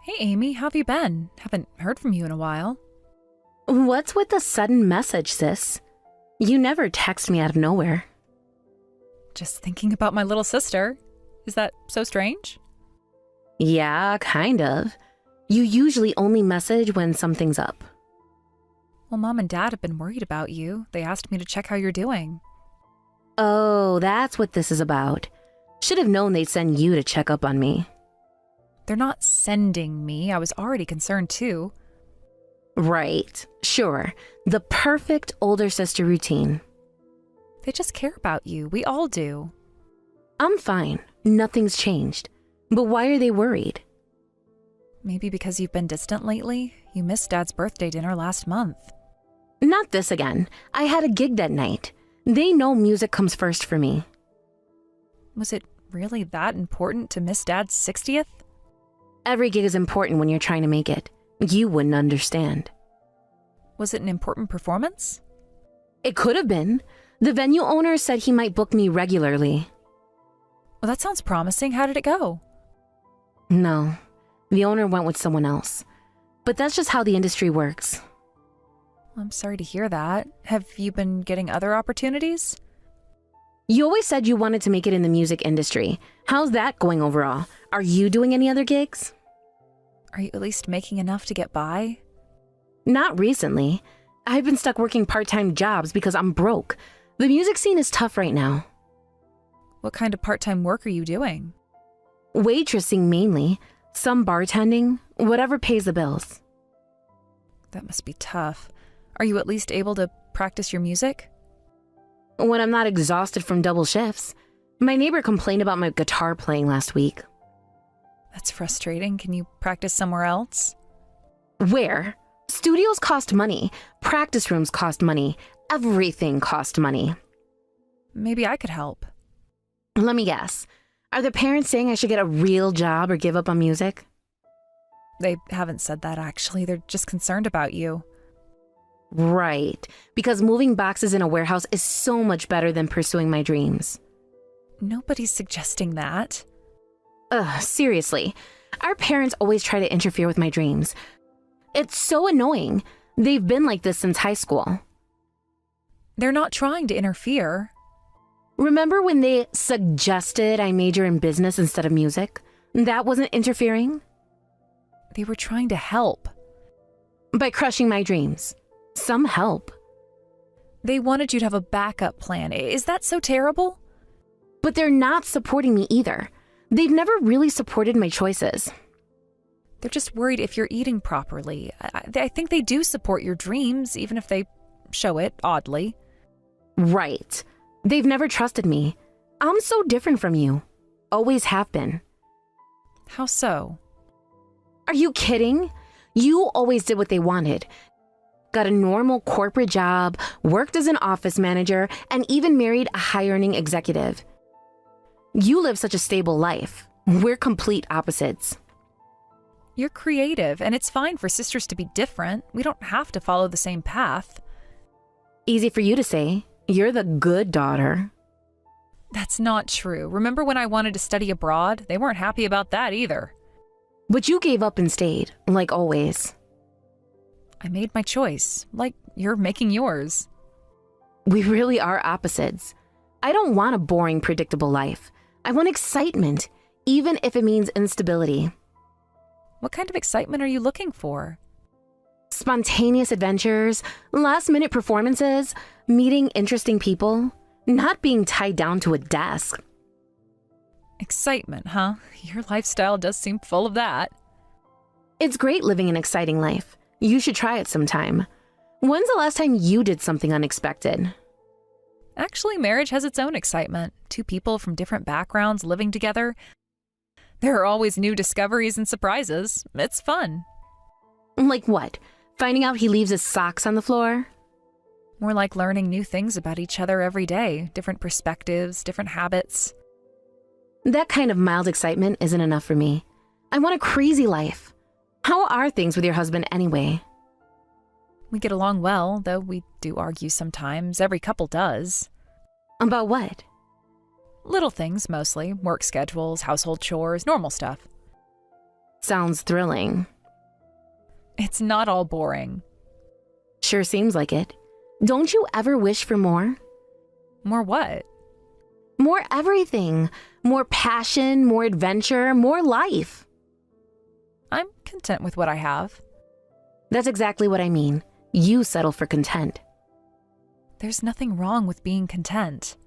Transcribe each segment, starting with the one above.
Hey Amy, how have you been? Haven't heard from you in a while. What's with the sudden message, sis? You never text me out of nowhere. Just thinking about my little sister. Is that so strange? Yeah, kind of. You usually only message when something's up. Well, Mom and Dad have been worried about you. They asked me to check how you're doing. Oh, that's what this is about. Should have known they'd send you to check up on me. They're not sending me. I was already concerned too. Right, sure. The perfect older sister routine. They just care about you. We all do. I'm fine. Nothing's changed. But why are they worried? Maybe because you've been distant lately? You missed Dad's birthday dinner last month. Not this again. I had a gig that night. They know music comes first for me. Was it really that important to miss Dad's 60th? Every gig is important when you're trying to make it. You wouldn't understand. Was it an important performance? It could have been. The venue owner said he might book me regularly. Well, that sounds promising. How did it go? No, the owner went with someone else. But that's just how the industry works. I'm sorry to hear that. Have you been getting other opportunities? You always said you wanted to make it in the music industry. How's that going overall? Are you doing any other gigs? Are you at least making enough to get by? Not recently. I've been stuck working part-time jobs because I'm broke. The music scene is tough right now. What kind of part-time work are you doing? Waitressing mainly. Some bartending. Whatever pays the bills. That must be tough. Are you at least able to practice your music? When I'm not exhausted from double shifts. My neighbor complained about my guitar playing last week. That's frustrating. Can you practice somewhere else? Where? Studios cost money. Practice rooms cost money. Everything costs money. Maybe I could help. Let me guess. Are the parents saying I should get a real job or give up on music? They haven't said that, actually. They're just concerned about you. Right. Because moving boxes in a warehouse is so much better than pursuing my dreams. Nobody's suggesting that. Ugh, seriously. Our parents always try to interfere with my dreams. It's so annoying. They've been like this since high school. They're not trying to interfere. Remember when they suggested I major in business instead of music? That wasn't interfering? They were trying to help. By crushing my dreams. Some help. They wanted you to have a backup plan. Is that so terrible? But they're not supporting me either. They've never really supported my choices. They're just worried if you're eating properly. I think they do support your dreams, even if they show it oddly. Right. They've never trusted me. I'm so different from you. Always have been. How so? Are you kidding? You always did what they wanted. Got a normal corporate job, worked as an office manager, and even married a high-earning executive. You live such a stable life. We're complete opposites. You're creative, and it's fine for sisters to be different. We don't have to follow the same path. Easy for you to say. You're the good daughter. That's not true. Remember when I wanted to study abroad? They weren't happy about that either. But you gave up and stayed, like always. I made my choice, like you're making yours. We really are opposites. I don't want a boring, predictable life. I want excitement, even if it means instability. What kind of excitement are you looking for? Spontaneous adventures, last-minute performances, meeting interesting people, not being tied down to a desk. Excitement, huh? Your lifestyle does seem full of that. It's great living an exciting life. You should try it sometime. When's the last time you did something unexpected? Actually, marriage has its own excitement. Two people from different backgrounds living together. There are always new discoveries and surprises. It's fun. Like what? Finding out he leaves his socks on the floor? More like learning new things about each other every day. Different perspectives, different habits. That kind of mild excitement isn't enough for me. I want a crazy life. How are things with your husband anyway? We get along well, though we do argue sometimes. Every couple does. About what? Little things, mostly. Work schedules, household chores, normal stuff. Sounds thrilling. It's not all boring. Sure seems like it. Don't you ever wish for more? More what? More everything. More passion, more adventure, more life. I'm content with what I have. That's exactly what I mean. You settle for content. There's nothing wrong with being content.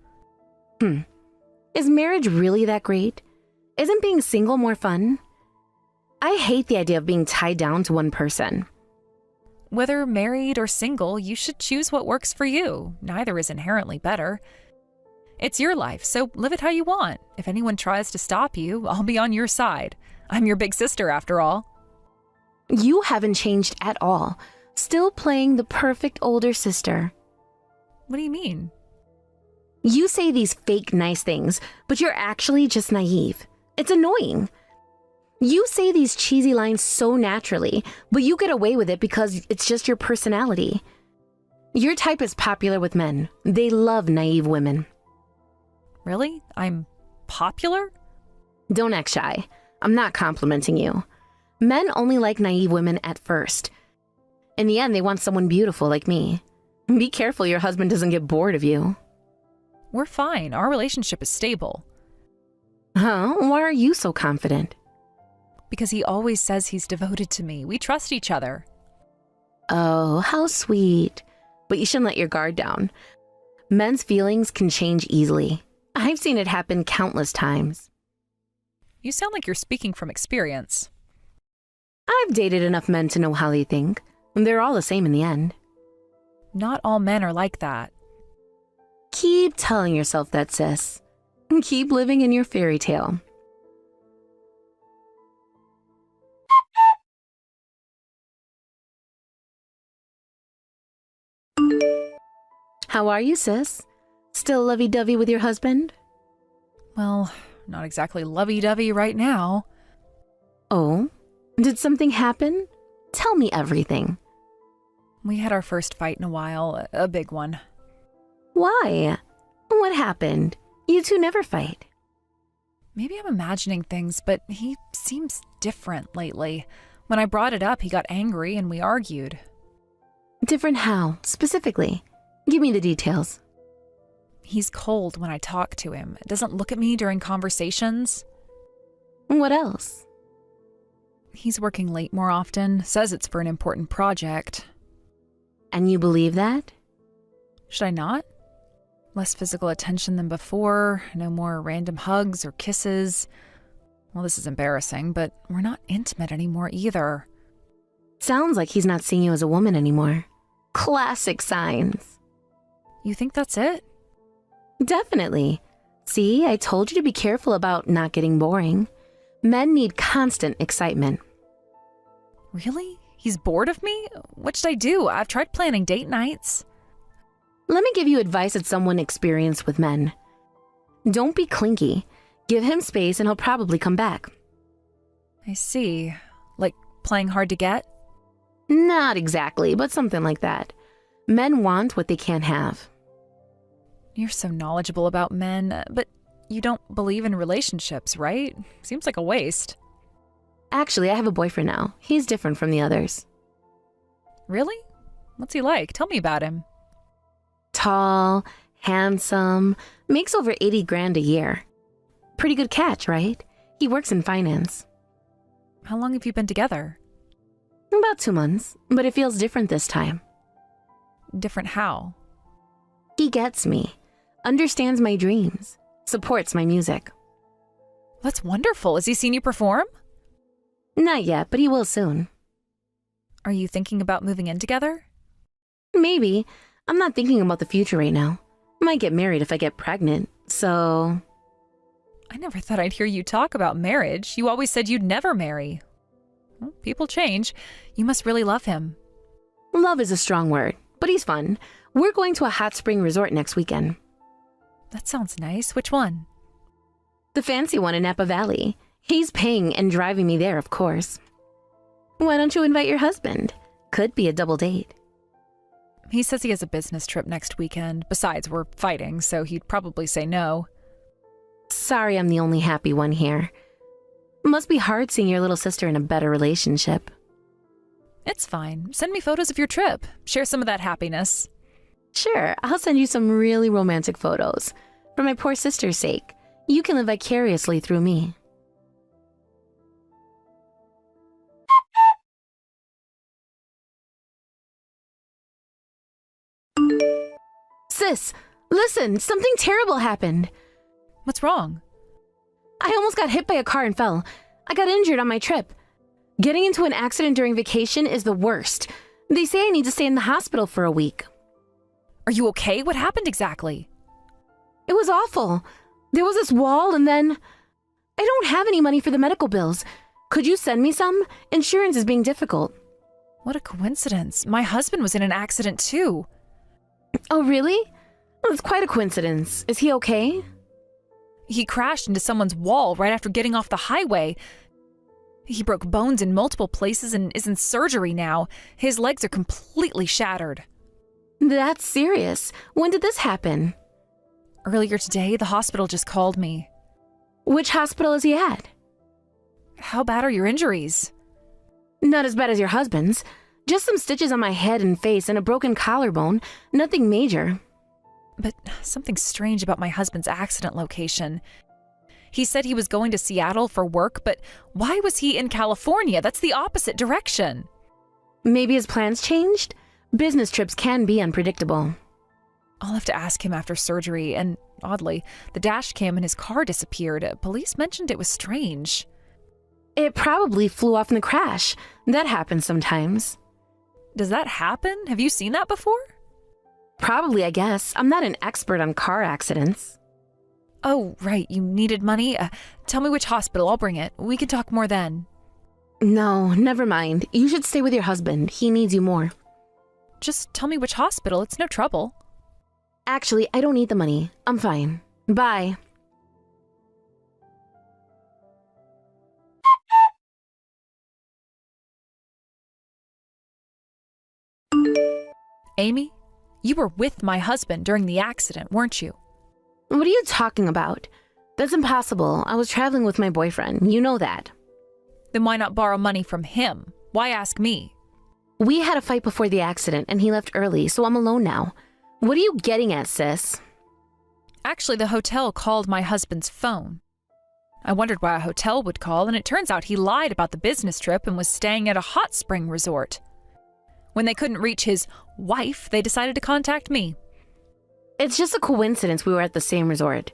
Is marriage really that great? Isn't being single more fun? I hate the idea of being tied down to one person. Whether married or single, you should choose what works for you. Neither is inherently better. It's your life, so live it how you want. If anyone tries to stop you, I'll be on your side. I'm your big sister, after all. You haven't changed at all. Still playing the perfect older sister. What do you mean? You say these fake nice things, but you're actually just naive. It's annoying. You say these cheesy lines so naturally, but you get away with it because it's just your personality. Your type is popular with men. They love naive women. Really? I'm popular? Don't act shy. I'm not complimenting you. Men only like naive women at first. In the end, they want someone beautiful like me. Be careful your husband doesn't get bored of you. We're fine. Our relationship is stable. Huh? Why are you so confident? Because he always says he's devoted to me. We trust each other. Oh, how sweet. But you shouldn't let your guard down. Men's feelings can change easily. I've seen it happen countless times. You sound like you're speaking from experience. I've dated enough men to know how they think. They're all the same in the end. Not all men are like that. Keep telling yourself that, sis. Keep living in your fairy tale. How are you, sis? Still lovey-dovey with your husband? Well, not exactly lovey-dovey right now. Oh? Did something happen? Tell me everything. We had our first fight in a while, a big one. Why? What happened? You two never fight. Maybe I'm imagining things, but he seems different lately. When I brought it up, he got angry and we argued. Different how, specifically? Give me the details. He's cold when I talk to him. Doesn't look at me during conversations. What else? He's working late more often, says it's for an important project. And you believe that? Should I not? Less physical attention than before, no more random hugs or kisses. Well, this is embarrassing, but we're not intimate anymore either. Sounds like he's not seeing you as a woman anymore. Classic signs. You think that's it? Definitely. See, I told you to be careful about not getting boring. Men need constant excitement. Really? He's bored of me? What should I do? I've tried planning date nights. Let me give you advice as someone experienced with men. Don't be clingy. Give him space and he'll probably come back. I see. Like playing hard to get? Not exactly, but something like that. Men want what they can't have. You're so knowledgeable about men, but you don't believe in relationships, right? Seems like a waste. Actually, I have a boyfriend now. He's different from the others. Really? What's he like? Tell me about him. Tall, handsome, makes over 80 grand a year. Pretty good catch, right? He works in finance. How long have you been together? About 2 months, but it feels different this time. Different how? He gets me, understands my dreams, supports my music. That's wonderful. Has he seen you perform? Not yet, but he will soon. Are you thinking about moving in together? Maybe. I'm not thinking about the future right now. Might get married if I get pregnant, so... I never thought I'd hear you talk about marriage. You always said you'd never marry. Well, people change. You must really love him. Love is a strong word, but he's fun. We're going to a hot spring resort next weekend. That sounds nice. Which one? The fancy one in Napa Valley. He's paying and driving me there, of course. Why don't you invite your husband? Could be a double date. He says he has a business trip next weekend. Besides, we're fighting, so he'd probably say no. Sorry I'm the only happy one here. Must be hard seeing your little sister in a better relationship. It's fine. Send me photos of your trip. Share some of that happiness. Sure, I'll send you some really romantic photos. For my poor sister's sake, you can live vicariously through me. Sis, listen, something terrible happened. What's wrong? I almost got hit by a car and fell. I got injured on my trip. Getting into an accident during vacation is the worst. They say I need to stay in the hospital for a week. Are you okay? What happened exactly? It was awful. There was this wall and then... I don't have any money for the medical bills. Could you send me some? Insurance is being difficult. What a coincidence. My husband was in an accident too. Oh, really? That's quite a coincidence. Is he okay? He crashed into someone's wall right after getting off the highway. He broke bones in multiple places and is in surgery now. His legs are completely shattered. That's serious. When did this happen? Earlier today, the hospital just called me. Which hospital is he at? How bad are your injuries? Not as bad as your husband's. Just some stitches on my head and face and a broken collarbone. Nothing major. But something strange about my husband's accident location. He said he was going to Seattle for work, but why was he in California? That's the opposite direction. Maybe his plans changed? Business trips can be unpredictable. I'll have to ask him after surgery, and oddly, the dash cam in his car disappeared. Police mentioned it was strange. It probably flew off in the crash. That happens sometimes. Does that happen? Have you seen that before? Probably, I guess. I'm not an expert on car accidents. Oh, right, you needed money? Tell me which hospital, I'll bring it. We can talk more then. No, never mind. You should stay with your husband. He needs you more. Just tell me which hospital, it's no trouble. Actually, I don't need the money. I'm fine. Bye. Amy, you were with my husband during the accident, weren't you? What are you talking about? That's impossible. I was traveling with my boyfriend. You know that. Then why not borrow money from him? Why ask me? We had a fight before the accident and he left early, so I'm alone now. What are you getting at, sis? Actually, the hotel called my husband's phone. I wondered why a hotel would call, and it turns out he lied about the business trip and was staying at a hot spring resort. When they couldn't reach his wife, they decided to contact me. It's just a coincidence we were at the same resort.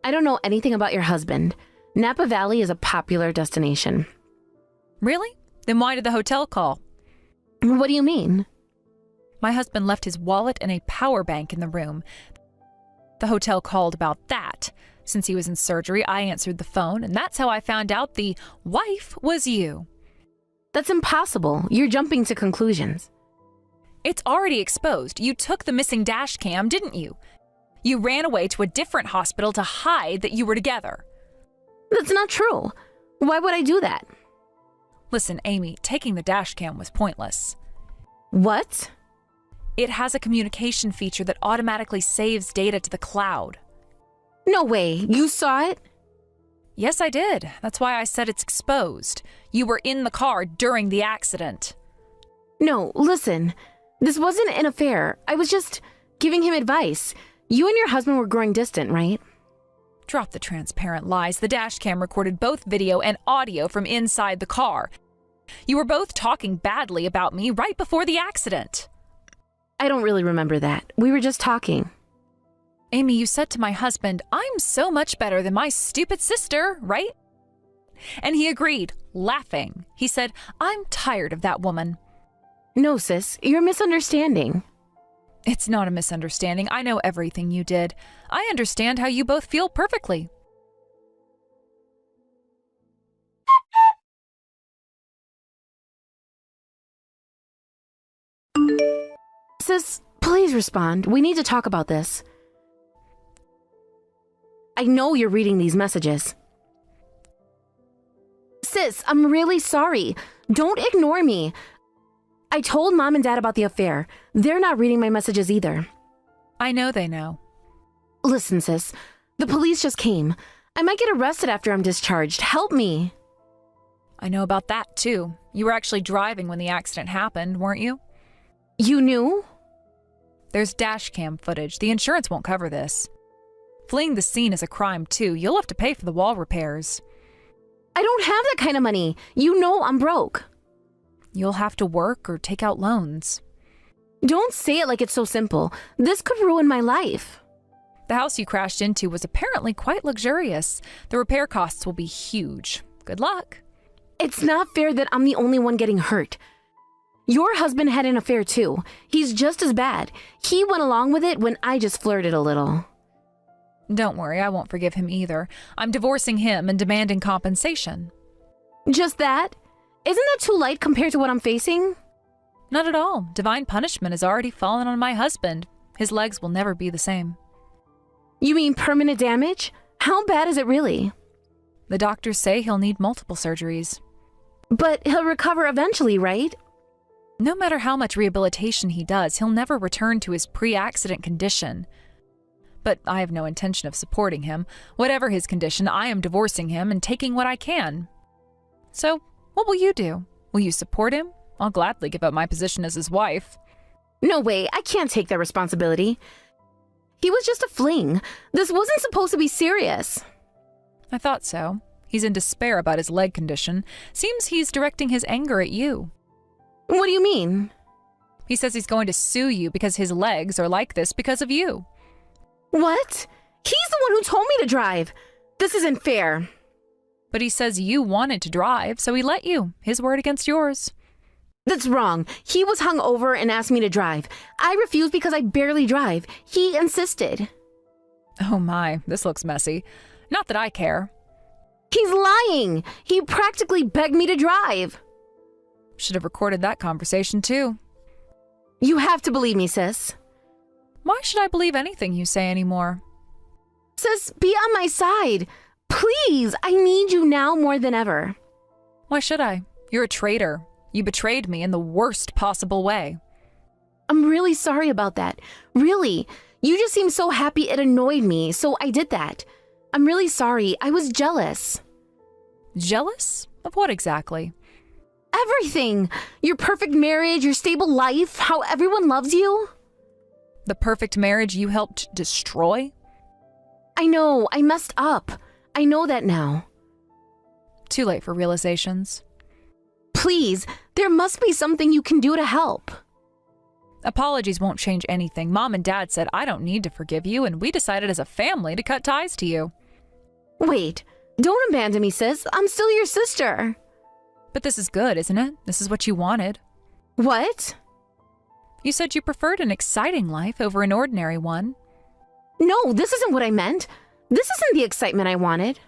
I don't know anything about your husband. Napa Valley is a popular destination. Really? Then why did the hotel call? What do you mean? My husband left his wallet and a power bank in the room. The hotel called about that. Since he was in surgery, I answered the phone, and that's how I found out the wife was you. That's impossible. You're jumping to conclusions. It's already exposed. You took the missing dash cam, didn't you? You ran away to a different hospital to hide that you were together. That's not true. Why would I do that? Listen, Amy, taking the dash cam was pointless. What? It has a communication feature that automatically saves data to the cloud. No way. You saw it? Yes, I did. That's why I said it's exposed. You were in the car during the accident. No, listen. This wasn't an affair. I was just giving him advice. You and your husband were growing distant, right? Drop the transparent lies. The dash cam recorded both video and audio from inside the car. You were both talking badly about me right before the accident. I don't really remember that. We were just talking. Amy, you said to my husband, "I'm so much better than my stupid sister," right? And he agreed, laughing. He said, "I'm tired of that woman." No, sis, you're misunderstanding. It's not a misunderstanding. I know everything you did. I understand how you both feel perfectly. Sis, please respond. We need to talk about this. I know you're reading these messages. Sis, I'm really sorry. Don't ignore me. I told Mom and Dad about the affair. They're not reading my messages either. I know they know. Listen, sis. The police just came. I might get arrested after I'm discharged. Help me. I know about that, too. You were actually driving when the accident happened, weren't you? You knew? There's dash cam footage. The insurance won't cover this. Fleeing the scene is a crime, too. You'll have to pay for the wall repairs. I don't have that kind of money. You know I'm broke. You'll have to work or take out loans. Don't say it like it's so simple. This could ruin my life. The house you crashed into was apparently quite luxurious. The repair costs will be huge. Good luck. It's not fair that I'm the only one getting hurt. Your husband had an affair too. He's just as bad. He went along with it when I just flirted a little. Don't worry, I won't forgive him either. I'm divorcing him and demanding compensation. Just that? Isn't that too light compared to what I'm facing? Not at all. Divine punishment has already fallen on my husband. His legs will never be the same. You mean permanent damage? How bad is it really? The doctors say he'll need multiple surgeries. But he'll recover eventually, right? No matter how much rehabilitation he does, he'll never return to his pre-accident condition. But I have no intention of supporting him. Whatever his condition, I am divorcing him and taking what I can. So, what will you do? Will you support him? I'll gladly give up my position as his wife. No way, I can't take that responsibility. He was just a fling. This wasn't supposed to be serious. I thought so. He's in despair about his leg condition. Seems he's directing his anger at you. What do you mean? He says he's going to sue you because his legs are like this because of you. What? He's the one who told me to drive. This isn't fair. But he says you wanted to drive, so he let you. His word against yours. That's wrong. He was hung over and asked me to drive. I refused because I barely drive. He insisted. Oh my, this looks messy. Not that I care. He's lying. He practically begged me to drive. Should have recorded that conversation too. You have to believe me, sis. Why should I believe anything you say anymore? Sis, be on my side. Please, I need you now more than ever. Why should I? You're a traitor. You betrayed me in the worst possible way. I'm really sorry about that. Really. You just seemed so happy it annoyed me, so I did that. I'm really sorry. I was jealous. Jealous? Of what exactly? Everything. Your perfect marriage, your stable life, how everyone loves you. The perfect marriage you helped destroy? I know. I messed up. I know that now. Too late for realizations. Please, there must be something you can do to help. Apologies won't change anything. Mom and Dad said I don't need to forgive you, and we decided as a family to cut ties to you. Wait, don't abandon me, sis. I'm still your sister. But this is good, isn't it? This is what you wanted. What? You said you preferred an exciting life over an ordinary one. No, this isn't what I meant. This isn't the excitement I wanted.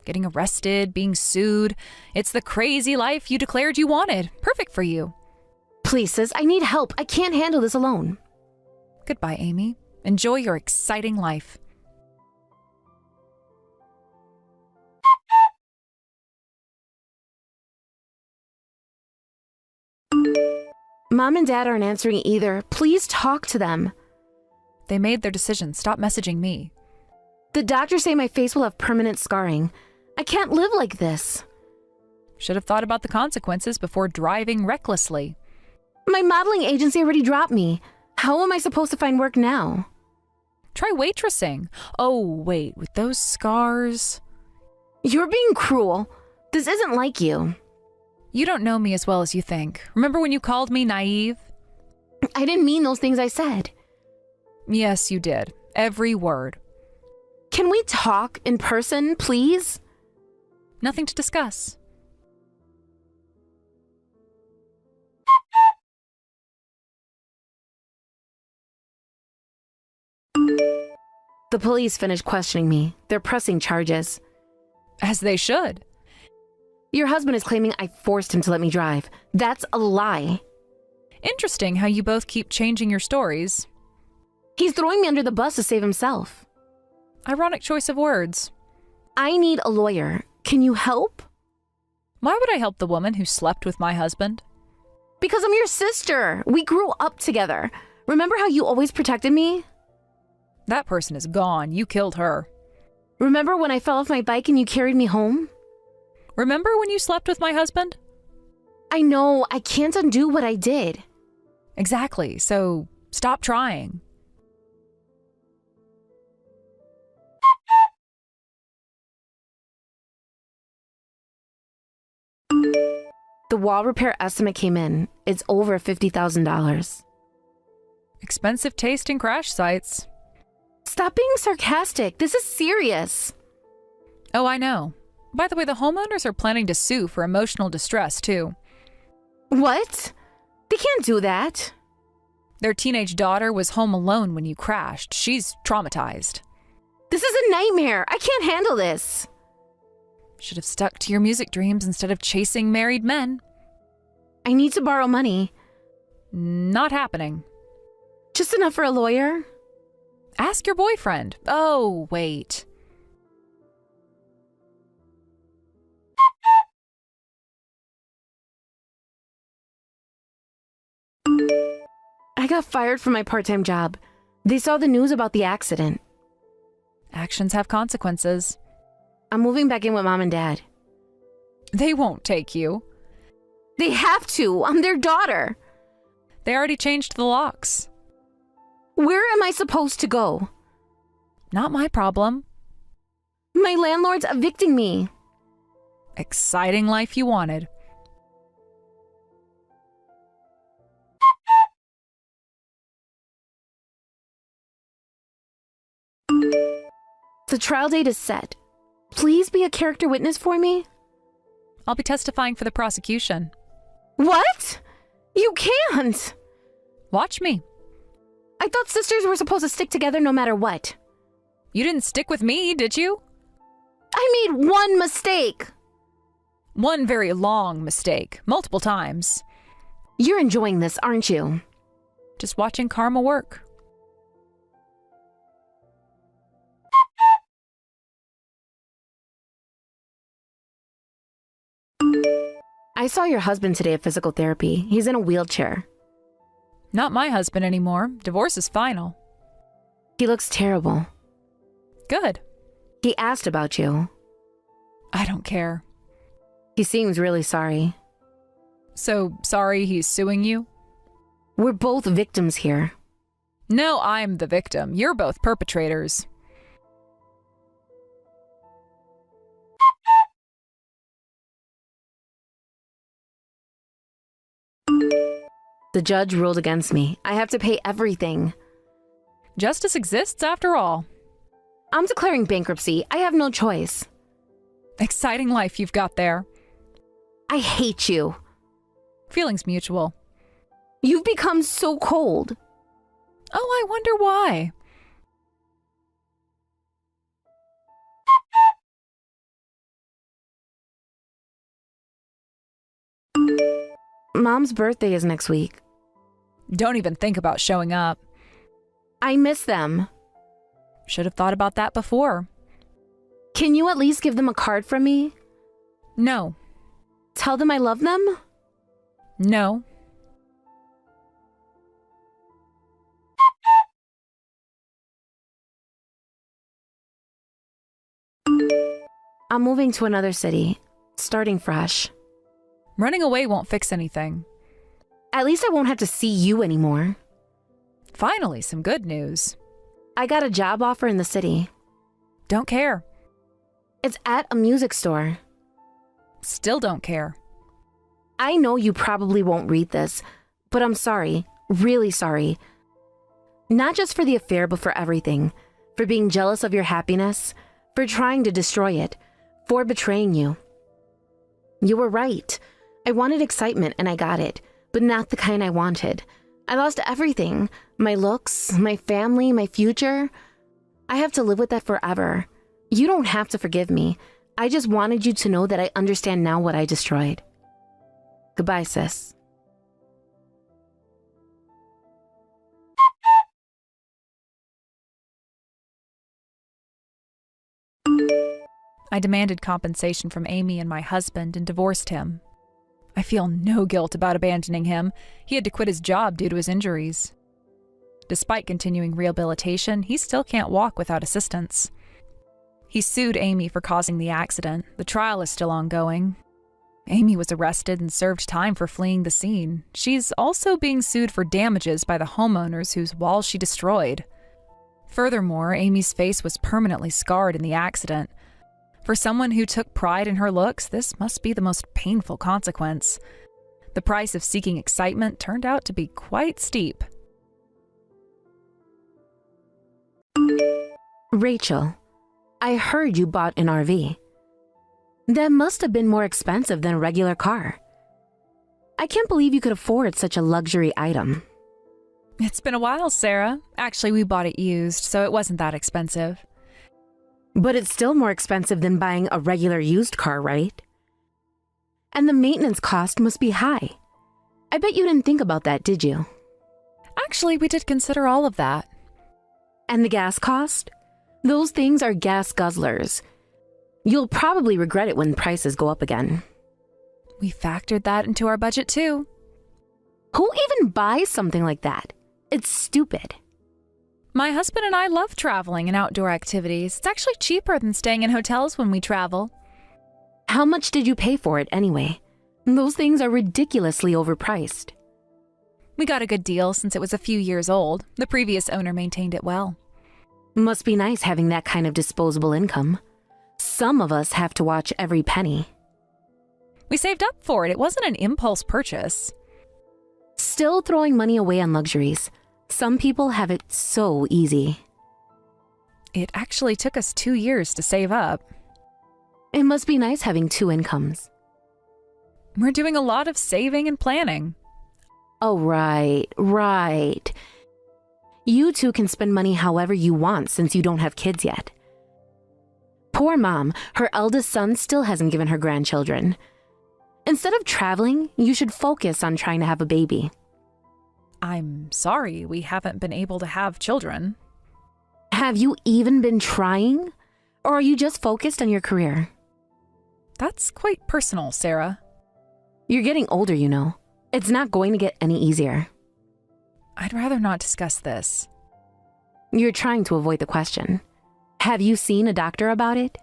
Getting arrested, being sued. It's the crazy life you declared you wanted. Perfect for you. Please, sis, I need help. I can't handle this alone. Goodbye, Amy. Enjoy your exciting life. Mom and Dad aren't answering either. Please talk to them. They made their decision. Stop messaging me. The doctors say my face will have permanent scarring. I can't live like this. Should have thought about the consequences before driving recklessly. My modeling agency already dropped me. How am I supposed to find work now? Try waitressing. Oh, wait, with those scars? You're being cruel. This isn't like you. You don't know me as well as you think. Remember when you called me naive? I didn't mean those things I said. Yes, you did. Every word. Can we talk in person, please? Nothing to discuss. The police finished questioning me. They're pressing charges. As they should. Your husband is claiming I forced him to let me drive. That's a lie. Interesting how you both keep changing your stories. He's throwing me under the bus to save himself. Ironic choice of words. I need a lawyer. Can you help? Why would I help the woman who slept with my husband? Because I'm your sister. We grew up together. Remember how you always protected me? That person is gone. You killed her. Remember when I fell off my bike and you carried me home? Remember when you slept with my husband? I know, I can't undo what I did. Exactly, so stop trying. The wall repair estimate came in. It's over $50,000. Expensive taste in crash sites. Stop being sarcastic. This is serious. Oh, I know. By the way, the homeowners are planning to sue for emotional distress, too. What? They can't do that. Their teenage daughter was home alone when you crashed. She's traumatized. This is a nightmare. I can't handle this. Should have stuck to your music dreams instead of chasing married men. I need to borrow money. Not happening. Just enough for a lawyer? Ask your boyfriend. Oh, wait. I got fired from my part-time job. They saw the news about the accident. Actions have consequences. I'm moving back in with Mom and Dad. They won't take you. They have to. I'm their daughter. They already changed the locks. Where am I supposed to go? Not my problem. My landlord's evicting me. Exciting life you wanted. The trial date is set. Please be a character witness for me. I'll be testifying for the prosecution. What? You can't. Watch me. I thought sisters were supposed to stick together no matter what. You didn't stick with me, did you? I made one mistake. One very long mistake. Multiple times. You're enjoying this, aren't you? Just watching karma work. I saw your husband today at physical therapy. He's in a wheelchair. Not my husband anymore. Divorce is final. He looks terrible. Good. He asked about you. I don't care. He seems really sorry. So sorry he's suing you? We're both victims here. No, I'm the victim. You're both perpetrators. The judge ruled against me. I have to pay everything. Justice exists after all. I'm declaring bankruptcy. I have no choice. Exciting life you've got there. I hate you. Feelings mutual. You've become so cold. Oh, I wonder why. Mom's birthday is next week. Don't even think about showing up. I miss them. Should have thought about that before. Can you at least give them a card from me? No. Tell them I love them? No. I'm moving to another city, starting fresh. Running away won't fix anything. At least I won't have to see you anymore. Finally, some good news. I got a job offer in the city. Don't care. It's at a music store. Still don't care. I know you probably won't read this, but I'm sorry, really sorry. Not just for the affair, but for everything. For being jealous of your happiness, for trying to destroy it, for betraying you. You were right. I wanted excitement and I got it, but not the kind I wanted. I lost everything. My looks, my family, my future. I have to live with that forever. You don't have to forgive me. I just wanted you to know that I understand now what I destroyed. Goodbye, sis. I demanded compensation from Amy and my husband and divorced him. I feel no guilt about abandoning him. He had to quit his job due to his injuries. Despite continuing rehabilitation, he still can't walk without assistance. He sued Amy for causing the accident. The trial is still ongoing. Amy was arrested and served time for fleeing the scene. She's also being sued for damages by the homeowners whose walls she destroyed. Furthermore, Amy's face was permanently scarred in the accident. For someone who took pride in her looks, this must be the most painful consequence. The price of seeking excitement turned out to be quite steep. Rachel, I heard you bought an RV. That must have been more expensive than a regular car. I can't believe you could afford such a luxury item. It's been a while, Sarah. Actually, we bought it used, so it wasn't that expensive. But it's still more expensive than buying a regular used car, right? And the maintenance cost must be high. I bet you didn't think about that, did you? Actually, we did consider all of that. And the gas cost? Those things are gas guzzlers. You'll probably regret it when prices go up again. We factored that into our budget too. Who even buys something like that? It's stupid. My husband and I love traveling and outdoor activities. It's actually cheaper than staying in hotels when we travel. How much did you pay for it anyway? Those things are ridiculously overpriced. We got a good deal since it was a few years old. The previous owner maintained it well. Must be nice having that kind of disposable income. Some of us have to watch every penny. We saved up for it. It wasn't an impulse purchase. Still throwing money away on luxuries. Some people have it so easy. It actually took us 2 years to save up. It must be nice having two incomes. We're doing a lot of saving and planning. Oh, right. You two can spend money however you want since you don't have kids yet. Poor mom, her eldest son still hasn't given her grandchildren. Instead of traveling, you should focus on trying to have a baby. I'm sorry we haven't been able to have children. Have you even been trying? Or are you just focused on your career? That's quite personal, Sarah. You're getting older, you know. It's not going to get any easier. I'd rather not discuss this. You're trying to avoid the question. Have you seen a doctor about it?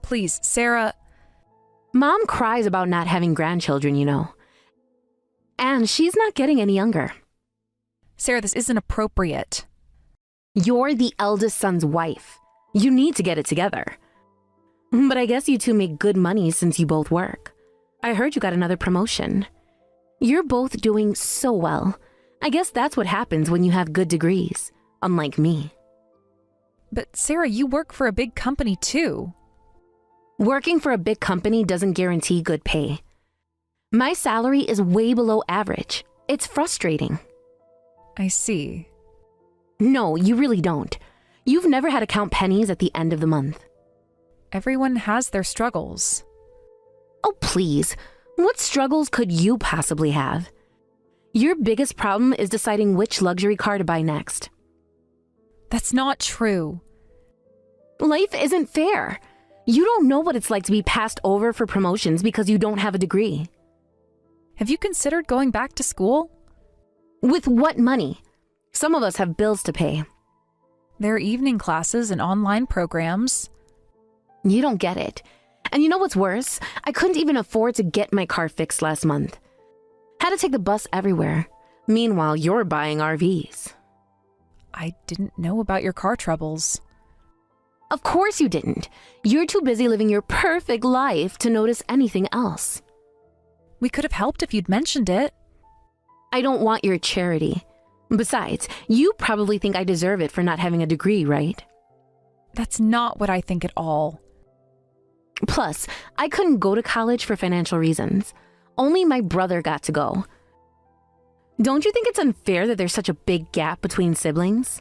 Please, Sarah. Mom cries about not having grandchildren, you know. And she's not getting any younger. Sarah, this isn't appropriate. You're the eldest son's wife. You need to get it together. But I guess you two make good money since you both work. I heard you got another promotion. You're both doing so well. I guess that's what happens when you have good degrees, unlike me. But Sarah, you work for a big company too. Working for a big company doesn't guarantee good pay. My salary is way below average. It's frustrating. I see. No, you really don't. You've never had to count pennies at the end of the month. Everyone has their struggles. Oh, please. What struggles could you possibly have? Your biggest problem is deciding which luxury car to buy next. That's not true. Life isn't fair. You don't know what it's like to be passed over for promotions because you don't have a degree. Have you considered going back to school? With what money? Some of us have bills to pay. There are evening classes and online programs. You don't get it. And you know what's worse? I couldn't even afford to get my car fixed last month. Had to take the bus everywhere. Meanwhile, you're buying RVs. I didn't know about your car troubles. Of course you didn't. You're too busy living your perfect life to notice anything else. We could have helped if you'd mentioned it. I don't want your charity. Besides, you probably think I deserve it for not having a degree, right? That's not what I think at all. Plus, I couldn't go to college for financial reasons. Only my brother got to go. Don't you think it's unfair that there's such a big gap between siblings?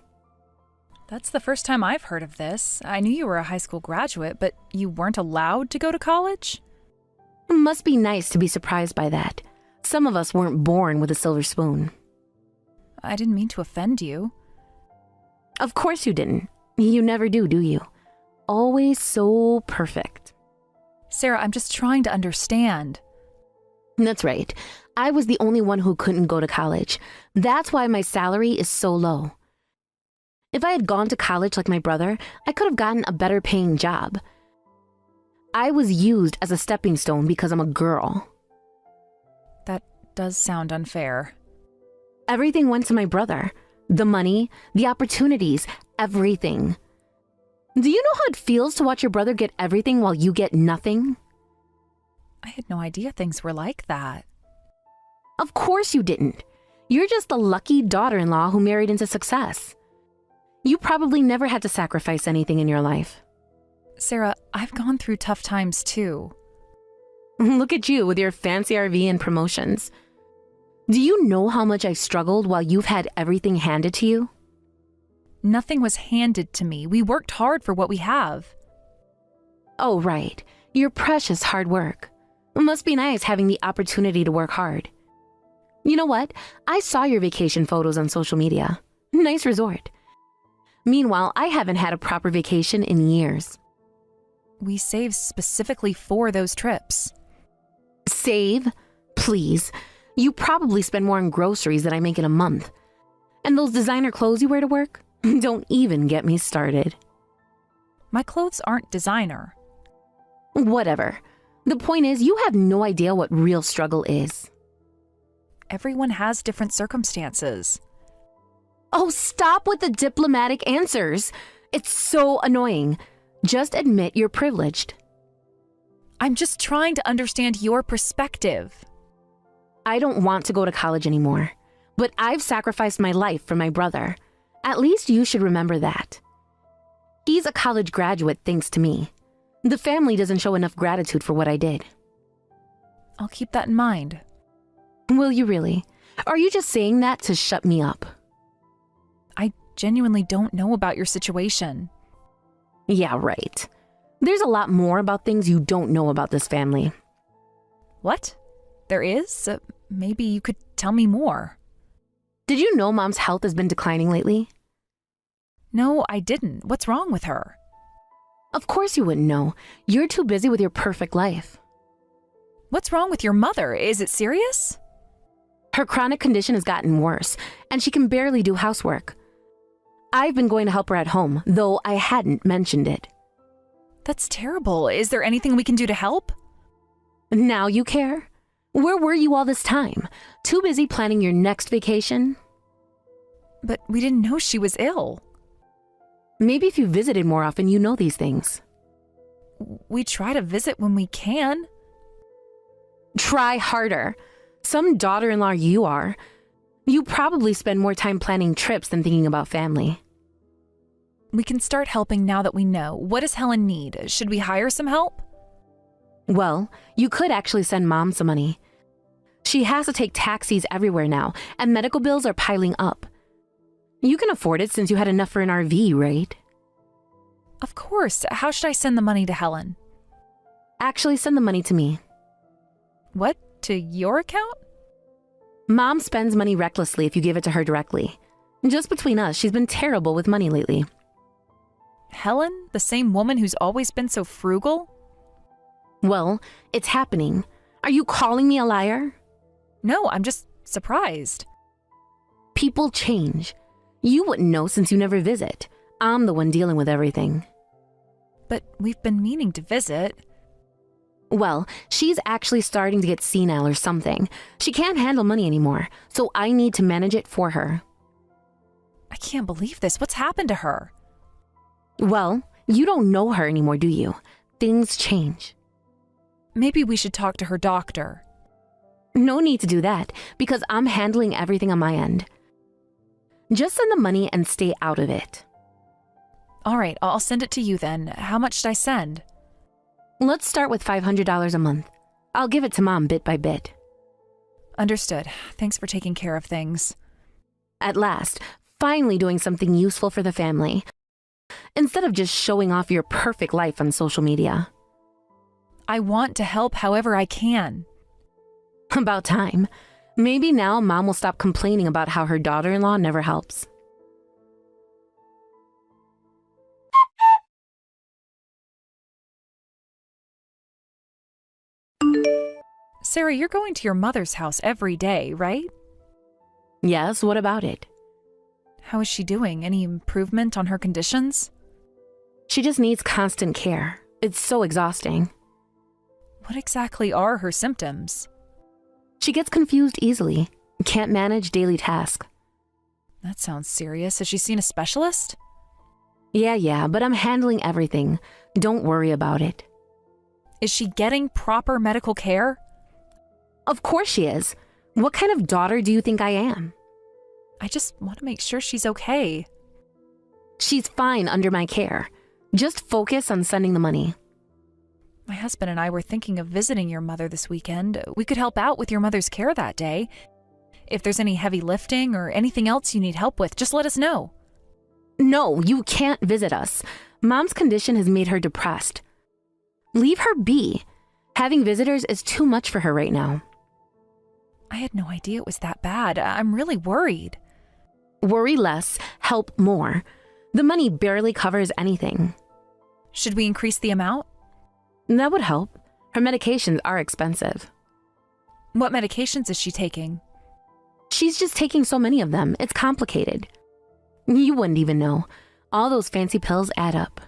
That's the first time I've heard of this. I knew you were a high school graduate, but you weren't allowed to go to college? It must be nice to be surprised by that. Some of us weren't born with a silver spoon. I didn't mean to offend you. Of course you didn't. You never do you? Always so perfect. Sarah, I'm just trying to understand. That's right. I was the only one who couldn't go to college. That's why my salary is so low. If I had gone to college like my brother, I could have gotten a better paying job. I was used as a stepping stone because I'm a girl. That does sound unfair. Everything went to my brother. The money, the opportunities, everything. Do you know how it feels to watch your brother get everything while you get nothing? I had no idea things were like that. Of course you didn't. You're just the lucky daughter-in-law who married into success. You probably never had to sacrifice anything in your life. Sarah, I've gone through tough times too. Look at you with your fancy RV and promotions. Do you know how much I've struggled while you've had everything handed to you? Nothing was handed to me. We worked hard for what we have. Oh, right. Your precious hard work. It must be nice having the opportunity to work hard. You know what? I saw your vacation photos on social media. Nice resort. Meanwhile, I haven't had a proper vacation in years. We saved specifically for those trips. Save? Please. You probably spend more on groceries than I make in a month. And those designer clothes you wear to work? Don't even get me started. My clothes aren't designer. Whatever. The point is, you have no idea what real struggle is. Everyone has different circumstances. Oh, stop with the diplomatic answers. It's so annoying. Just admit you're privileged. I'm just trying to understand your perspective. I don't want to go to college anymore, but I've sacrificed my life for my brother. At least you should remember that. He's a college graduate thanks to me. The family doesn't show enough gratitude for what I did. I'll keep that in mind. Will you really? Are you just saying that to shut me up? I genuinely don't know about your situation. Yeah, right. There's a lot more about things you don't know about this family. What? There is? Maybe you could tell me more. Did you know Mom's health has been declining lately? No, I didn't. What's wrong with her? Of course you wouldn't know. You're too busy with your perfect life. What's wrong with your mother? Is it serious? Her chronic condition has gotten worse, and she can barely do housework. I've been going to help her at home, though I hadn't mentioned it. That's terrible. Is there anything we can do to help? Now you care? Where were you all this time? Too busy planning your next vacation? But we didn't know she was ill. Maybe if you visited more often, you know these things. We try to visit when we can. Try harder. Some daughter-in-law you are. You probably spend more time planning trips than thinking about family. We can start helping now that we know. What does Helen need? Should we hire some help? Well, you could actually send Mom some money. She has to take taxis everywhere now, and medical bills are piling up. You can afford it since you had enough for an RV, right? Of course. How should I send the money to Helen? Actually, send the money to me. What? To your account? Mom spends money recklessly if you give it to her directly. Just between us, she's been terrible with money lately. Helen? The same woman who's always been so frugal? Well, it's happening. Are you calling me a liar? No, I'm just surprised. People change. You wouldn't know since you never visit. I'm the one dealing with everything. But we've been meaning to visit. Well, she's actually starting to get senile or something. She can't handle money anymore, so I need to manage it for her. I can't believe this. What's happened to her? Well, you don't know her anymore, do you? Things change. Maybe we should talk to her doctor. No need to do that, because I'm handling everything on my end. Just send the money and stay out of it. All right, I'll send it to you then. How much should I send? Let's start with $500 a month. I'll give it to Mom bit by bit. Understood. Thanks for taking care of things. At last, finally doing something useful for the family, instead of just showing off your perfect life on social media. I want to help however I can. About time. Maybe now Mom will stop complaining about how her daughter-in-law never helps. Sarah, you're going to your mother's house every day, right? Yes, what about it? How is she doing? Any improvement on her conditions? She just needs constant care. It's so exhausting. What exactly are her symptoms? She gets confused easily, can't manage daily tasks. That sounds serious. Has she seen a specialist? Yeah, but I'm handling everything. Don't worry about it. Is she getting proper medical care? Of course she is. What kind of daughter do you think I am? I just want to make sure she's okay. She's fine under my care. Just focus on sending the money. My husband and I were thinking of visiting your mother this weekend. We could help out with your mother's care that day. If there's any heavy lifting or anything else you need help with, just let us know. No, you can't visit us. Mom's condition has made her depressed. Leave her be. Having visitors is too much for her right now. I had no idea it was that bad. I'm really worried. Worry less, help more. The money barely covers anything. Should we increase the amount? That would help. Her medications are expensive. What medications is she taking? She's just taking so many of them, it's complicated. You wouldn't even know. All those fancy pills add up.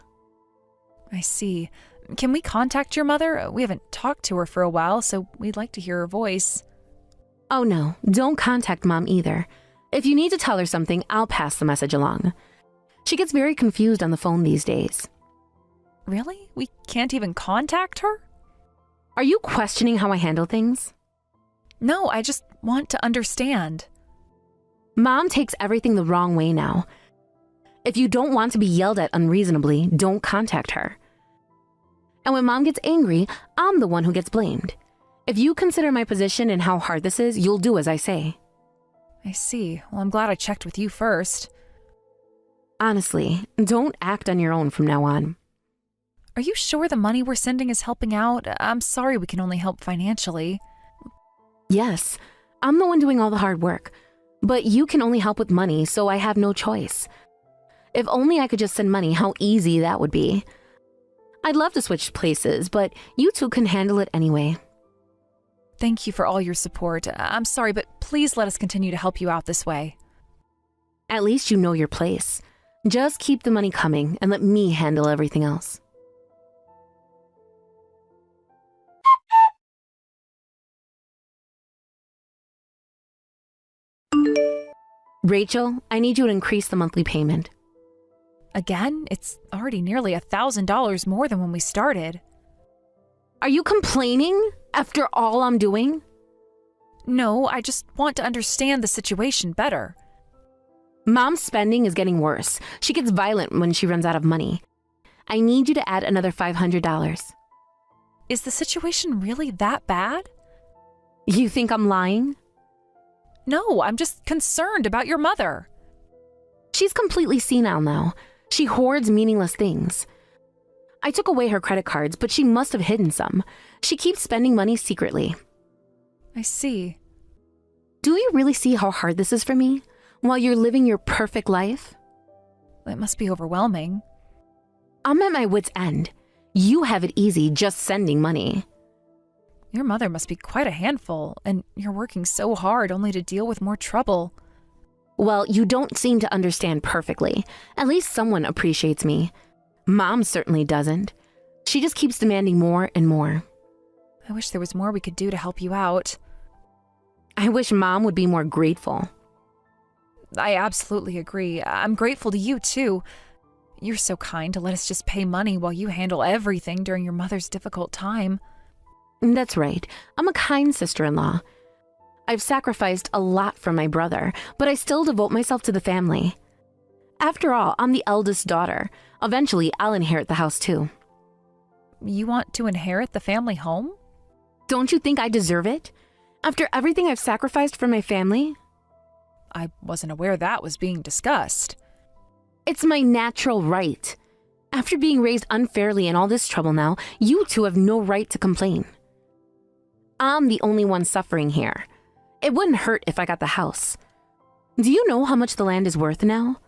I see. Can we contact your mother? We haven't talked to her for a while, so we'd like to hear her voice. Oh no, don't contact Mom either. If you need to tell her something, I'll pass the message along. She gets very confused on the phone these days. Really? We can't even contact her? Are you questioning how I handle things? No, I just want to understand. Mom takes everything the wrong way now. If you don't want to be yelled at unreasonably, don't contact her. And when Mom gets angry, I'm the one who gets blamed. If you consider my position and how hard this is, you'll do as I say. I see. Well, I'm glad I checked with you first. Honestly, don't act on your own from now on. Are you sure the money we're sending is helping out? I'm sorry we can only help financially. Yes, I'm the one doing all the hard work. But you can only help with money, so I have no choice. If only I could just send money, how easy that would be. I'd love to switch places, but you two can handle it anyway. Thank you for all your support. I'm sorry, but please let us continue to help you out this way. At least you know your place. Just keep the money coming and let me handle everything else. Rachel, I need you to increase the monthly payment. Again? It's already nearly $1,000 more than when we started. Are you complaining after all I'm doing? No, I just want to understand the situation better. Mom's spending is getting worse. She gets violent when she runs out of money. I need you to add another $500. Is the situation really that bad? You think I'm lying? No, I'm just concerned about your mother. She's completely senile now. She hoards meaningless things. I took away her credit cards, but she must have hidden some. She keeps spending money secretly. I see. Do you really see how hard this is for me, while you're living your perfect life? It must be overwhelming. I'm at my wit's end. You have it easy just sending money. Your mother must be quite a handful, and you're working so hard only to deal with more trouble. Well, you don't seem to understand perfectly. At least someone appreciates me. Mom certainly doesn't. She just keeps demanding more and more. I wish there was more we could do to help you out. I wish Mom would be more grateful. I absolutely agree. I'm grateful to you, too. You're so kind to let us just pay money while you handle everything during your mother's difficult time. That's right. I'm a kind sister-in-law. I've sacrificed a lot for my brother, but I still devote myself to the family. After all, I'm the eldest daughter. Eventually, I'll inherit the house too. You want to inherit the family home? Don't you think I deserve it? After everything I've sacrificed for my family? I wasn't aware that was being discussed. It's my natural right. After being raised unfairly and all this trouble now, you two have no right to complain. I'm the only one suffering here. It wouldn't hurt if I got the house. Do you know how much the land is worth now?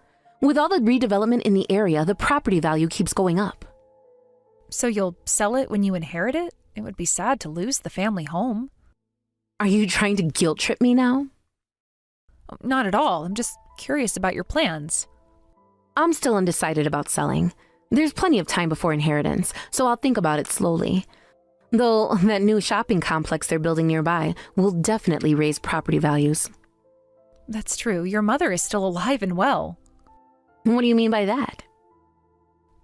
With all the redevelopment in the area, the property value keeps going up. So you'll sell it when you inherit it? It would be sad to lose the family home. Are you trying to guilt trip me now? Not at all. I'm just curious about your plans. I'm still undecided about selling. There's plenty of time before inheritance, so I'll think about it slowly. Though that new shopping complex they're building nearby will definitely raise property values. That's true. Your mother is still alive and well. What do you mean by that?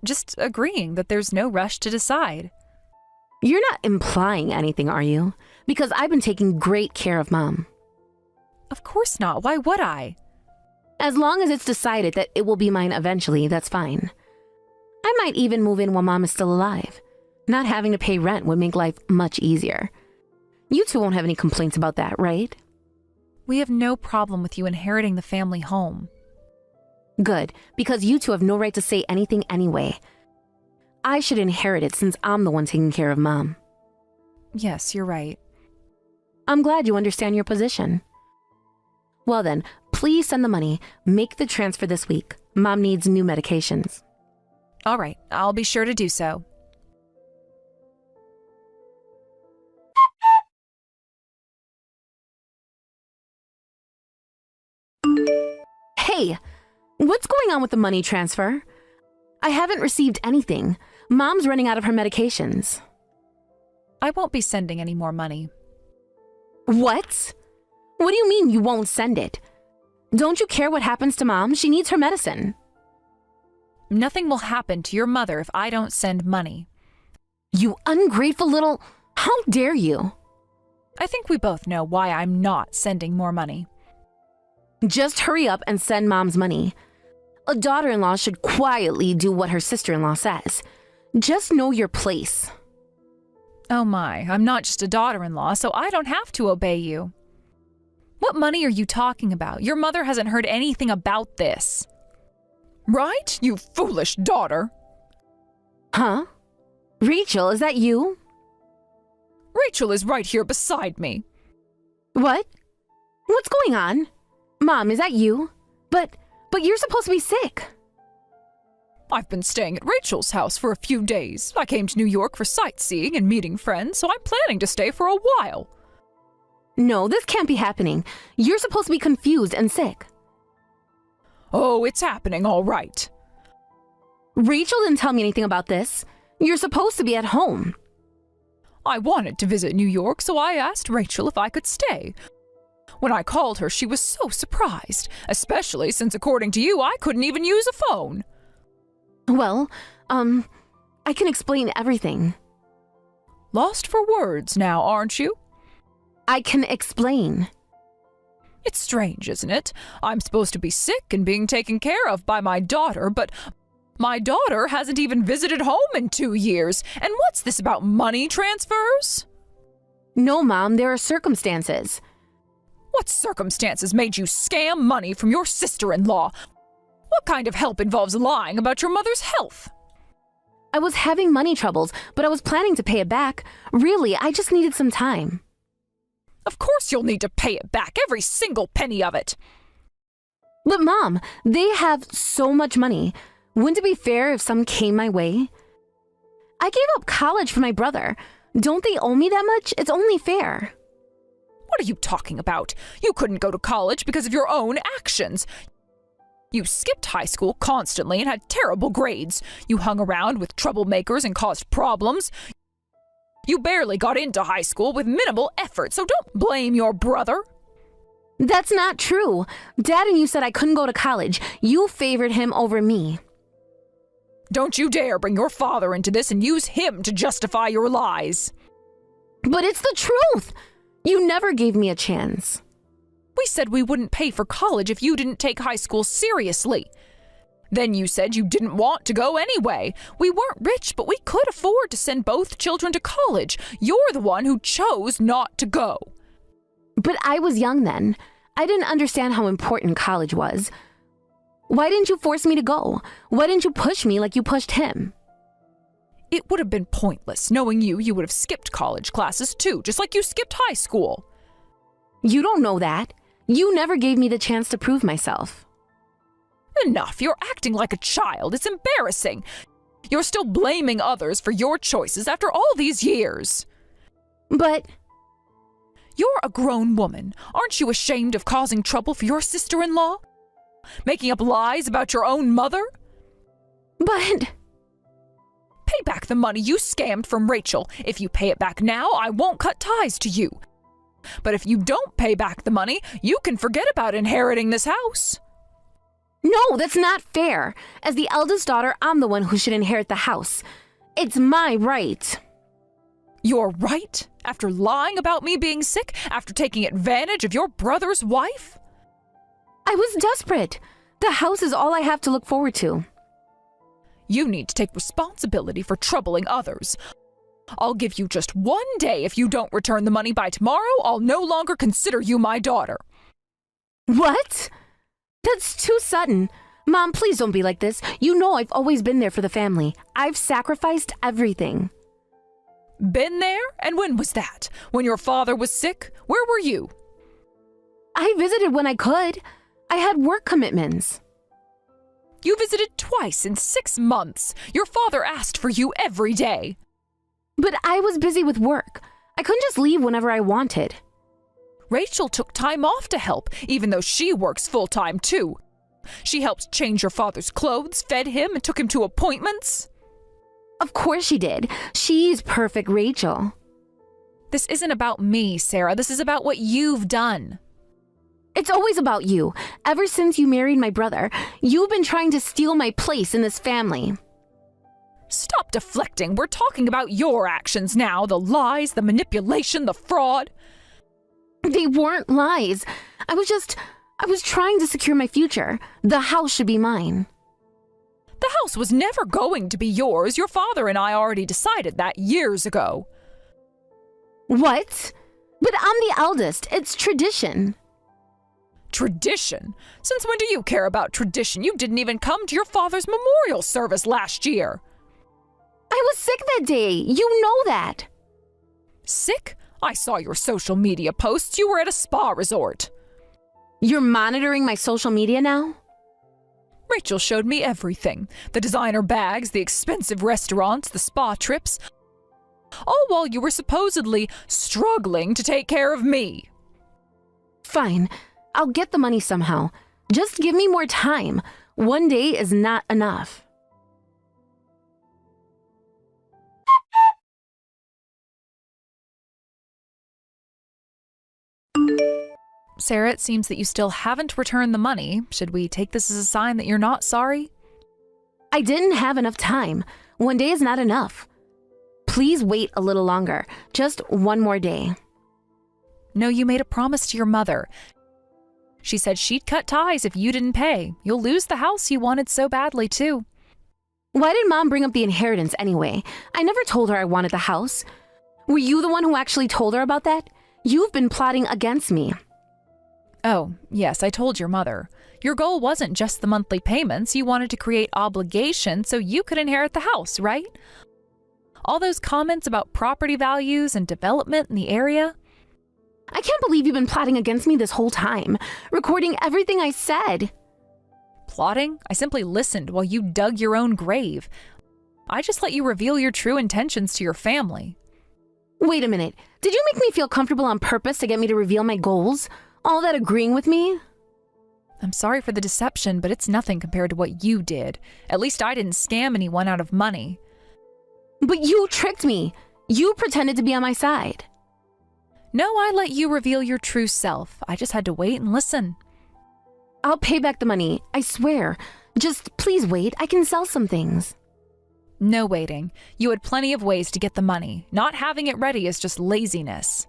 Just agreeing that there's no rush to decide. You're not implying anything, are you? Because I've been taking great care of Mom. Of course not. Why would I? As long as it's decided that it will be mine eventually, that's fine. I might even move in while Mom is still alive. Not having to pay rent would make life much easier. You two won't have any complaints about that, right? We have no problem with you inheriting the family home. Good, because you two have no right to say anything anyway. I should inherit it since I'm the one taking care of Mom. Yes, you're right. I'm glad you understand your position. Well then, please send the money. Make the transfer this week. Mom needs new medications. All right, I'll be sure to do so. Hey, what's going on with the money transfer? I haven't received anything. Mom's running out of her medications. I won't be sending any more money. What? What do you mean you won't send it? Don't you care what happens to Mom? She needs her medicine. Nothing will happen to your mother if I don't send money. You ungrateful little... How dare you? I think we both know why I'm not sending more money. Just hurry up and send Mom's money. A daughter-in-law should quietly do what her sister-in-law says. Just know your place. Oh my, I'm not just a daughter-in-law, so I don't have to obey you. What money are you talking about? Your mother hasn't heard anything about this. Right, you foolish daughter? Huh? Rachel, is that you? Rachel is right here beside me. What? What's going on? Mom, is that you? But you're supposed to be sick. I've been staying at Rachel's house for a few days. I came to New York for sightseeing and meeting friends, so I'm planning to stay for a while. No, this can't be happening. You're supposed to be confused and sick. Oh, it's happening all right. Rachel didn't tell me anything about this. You're supposed to be at home. I wanted to visit New York, so I asked Rachel if I could stay. When I called her, she was so surprised, especially since, according to you, I couldn't even use a phone. Well, I can explain everything. Lost for words now, aren't you? I can explain. It's strange, isn't it? I'm supposed to be sick and being taken care of by my daughter, but my daughter hasn't even visited home in 2 years. And what's this about money transfers? No, Mom, there are circumstances. What circumstances made you scam money from your sister-in-law? What kind of help involves lying about your mother's health? I was having money troubles, but I was planning to pay it back. Really, I just needed some time. Of course you'll need to pay it back, every single penny of it. But Mom, they have so much money. Wouldn't it be fair if some came my way? I gave up college for my brother. Don't they owe me that much? It's only fair. What are you talking about? You couldn't go to college because of your own actions. You skipped high school constantly and had terrible grades. You hung around with troublemakers and caused problems. You barely got into high school with minimal effort, so don't blame your brother. That's not true. Dad and you said I couldn't go to college. You favored him over me. Don't you dare bring your father into this and use him to justify your lies. But it's the truth. You never gave me a chance. We said we wouldn't pay for college if you didn't take high school seriously. Then you said you didn't want to go anyway. We weren't rich, but we could afford to send both children to college. You're the one who chose not to go. But I was young then. I didn't understand how important college was. Why didn't you force me to go? Why didn't you push me like you pushed him? It would have been pointless. Knowing you would have skipped college classes too, just like you skipped high school. You don't know that. You never gave me the chance to prove myself. Enough. You're acting like a child. It's embarrassing. You're still blaming others for your choices after all these years. But... You're a grown woman. Aren't you ashamed of causing trouble for your sister-in-law? Making up lies about your own mother? But Pay back the money you scammed from Rachel. If you pay it back now, I won't cut ties to you. But if you don't pay back the money, you can forget about inheriting this house. no, that's not fair. As the eldest daughter, I'm the one who should inherit the house. It's my right. You're right? After lying about me being sick? After taking advantage of your brother's wife? I was desperate. The house is all I have to look forward to. You need to take responsibility for troubling others. I'll give you just 1 day. If you don't return the money by tomorrow, I'll no longer consider you my daughter. What? That's too sudden. Mom, please don't be like this. You know I've always been there for the family. I've sacrificed everything. Been there? And when was that? When your father was sick? Where were you? I visited when I could. I had work commitments. You visited twice in 6 months. Your father asked for you every day. But I was busy with work. I couldn't just leave whenever I wanted. Rachel took time off to help, even though she works full-time too. She helped change your father's clothes, fed him, and took him to appointments. Of course she did. She's perfect, Rachel. This isn't about me, Sarah. This is about what you've done. It's always about you. Ever since you married my brother, you've been trying to steal my place in this family. Stop deflecting. We're talking about your actions now. The lies, the manipulation, the fraud. They weren't lies. I was trying to secure my future. The house should be mine. The house was never going to be yours. Your father and I already decided that years ago. What? But I'm the eldest. It's tradition. Tradition? Since when do you care about tradition? You didn't even come to your father's memorial service last year. I was sick that day. You know that. Sick? I saw your social media posts. You were at a spa resort. You're monitoring my social media now? Rachel showed me everything. The designer bags, the expensive restaurants, the spa trips. All while you were supposedly struggling to take care of me. Fine. I'll get the money somehow. Just give me more time. 1 day is not enough. Sarah, it seems that you still haven't returned the money. Should we take this as a sign that you're not sorry? I didn't have enough time. 1 day is not enough. Please wait a little longer. Just 1 more day. No, you made a promise to your mother. She said she'd cut ties if you didn't pay. You'll lose the house you wanted so badly, too. Why did Mom bring up the inheritance anyway? I never told her I wanted the house. Were you the one who actually told her about that? You've been plotting against me. Oh, yes, I told your mother. Your goal wasn't just the monthly payments. You wanted to create obligation so you could inherit the house, right? All those comments about property values and development in the area. I can't believe you've been plotting against me this whole time, recording everything I said. Plotting? I simply listened while you dug your own grave. I just let you reveal your true intentions to your family. Wait a minute. Did you make me feel comfortable on purpose to get me to reveal my goals? All that agreeing with me? I'm sorry for the deception, but it's nothing compared to what you did. At least I didn't scam anyone out of money. But you tricked me. You pretended to be on my side. No, I let you reveal your true self. I just had to wait and listen. I'll pay back the money, I swear. Just please wait, I can sell some things. No waiting. You had plenty of ways to get the money. Not having it ready is just laziness.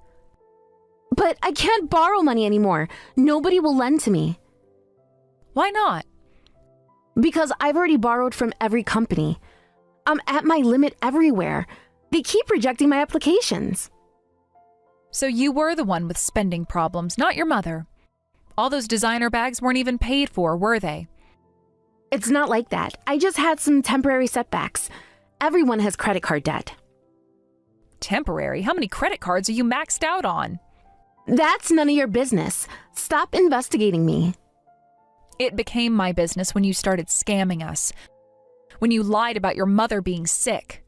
But I can't borrow money anymore. Nobody will lend to me. Why not? Because I've already borrowed from every company. I'm at my limit everywhere. They keep rejecting my applications. So you were the one with spending problems, not your mother. All those designer bags weren't even paid for, were they? It's not like that. I just had some temporary setbacks. Everyone has credit card debt. Temporary? How many credit cards are you maxed out on? That's none of your business. Stop investigating me. It became my business when you started scamming us. When you lied about your mother being sick.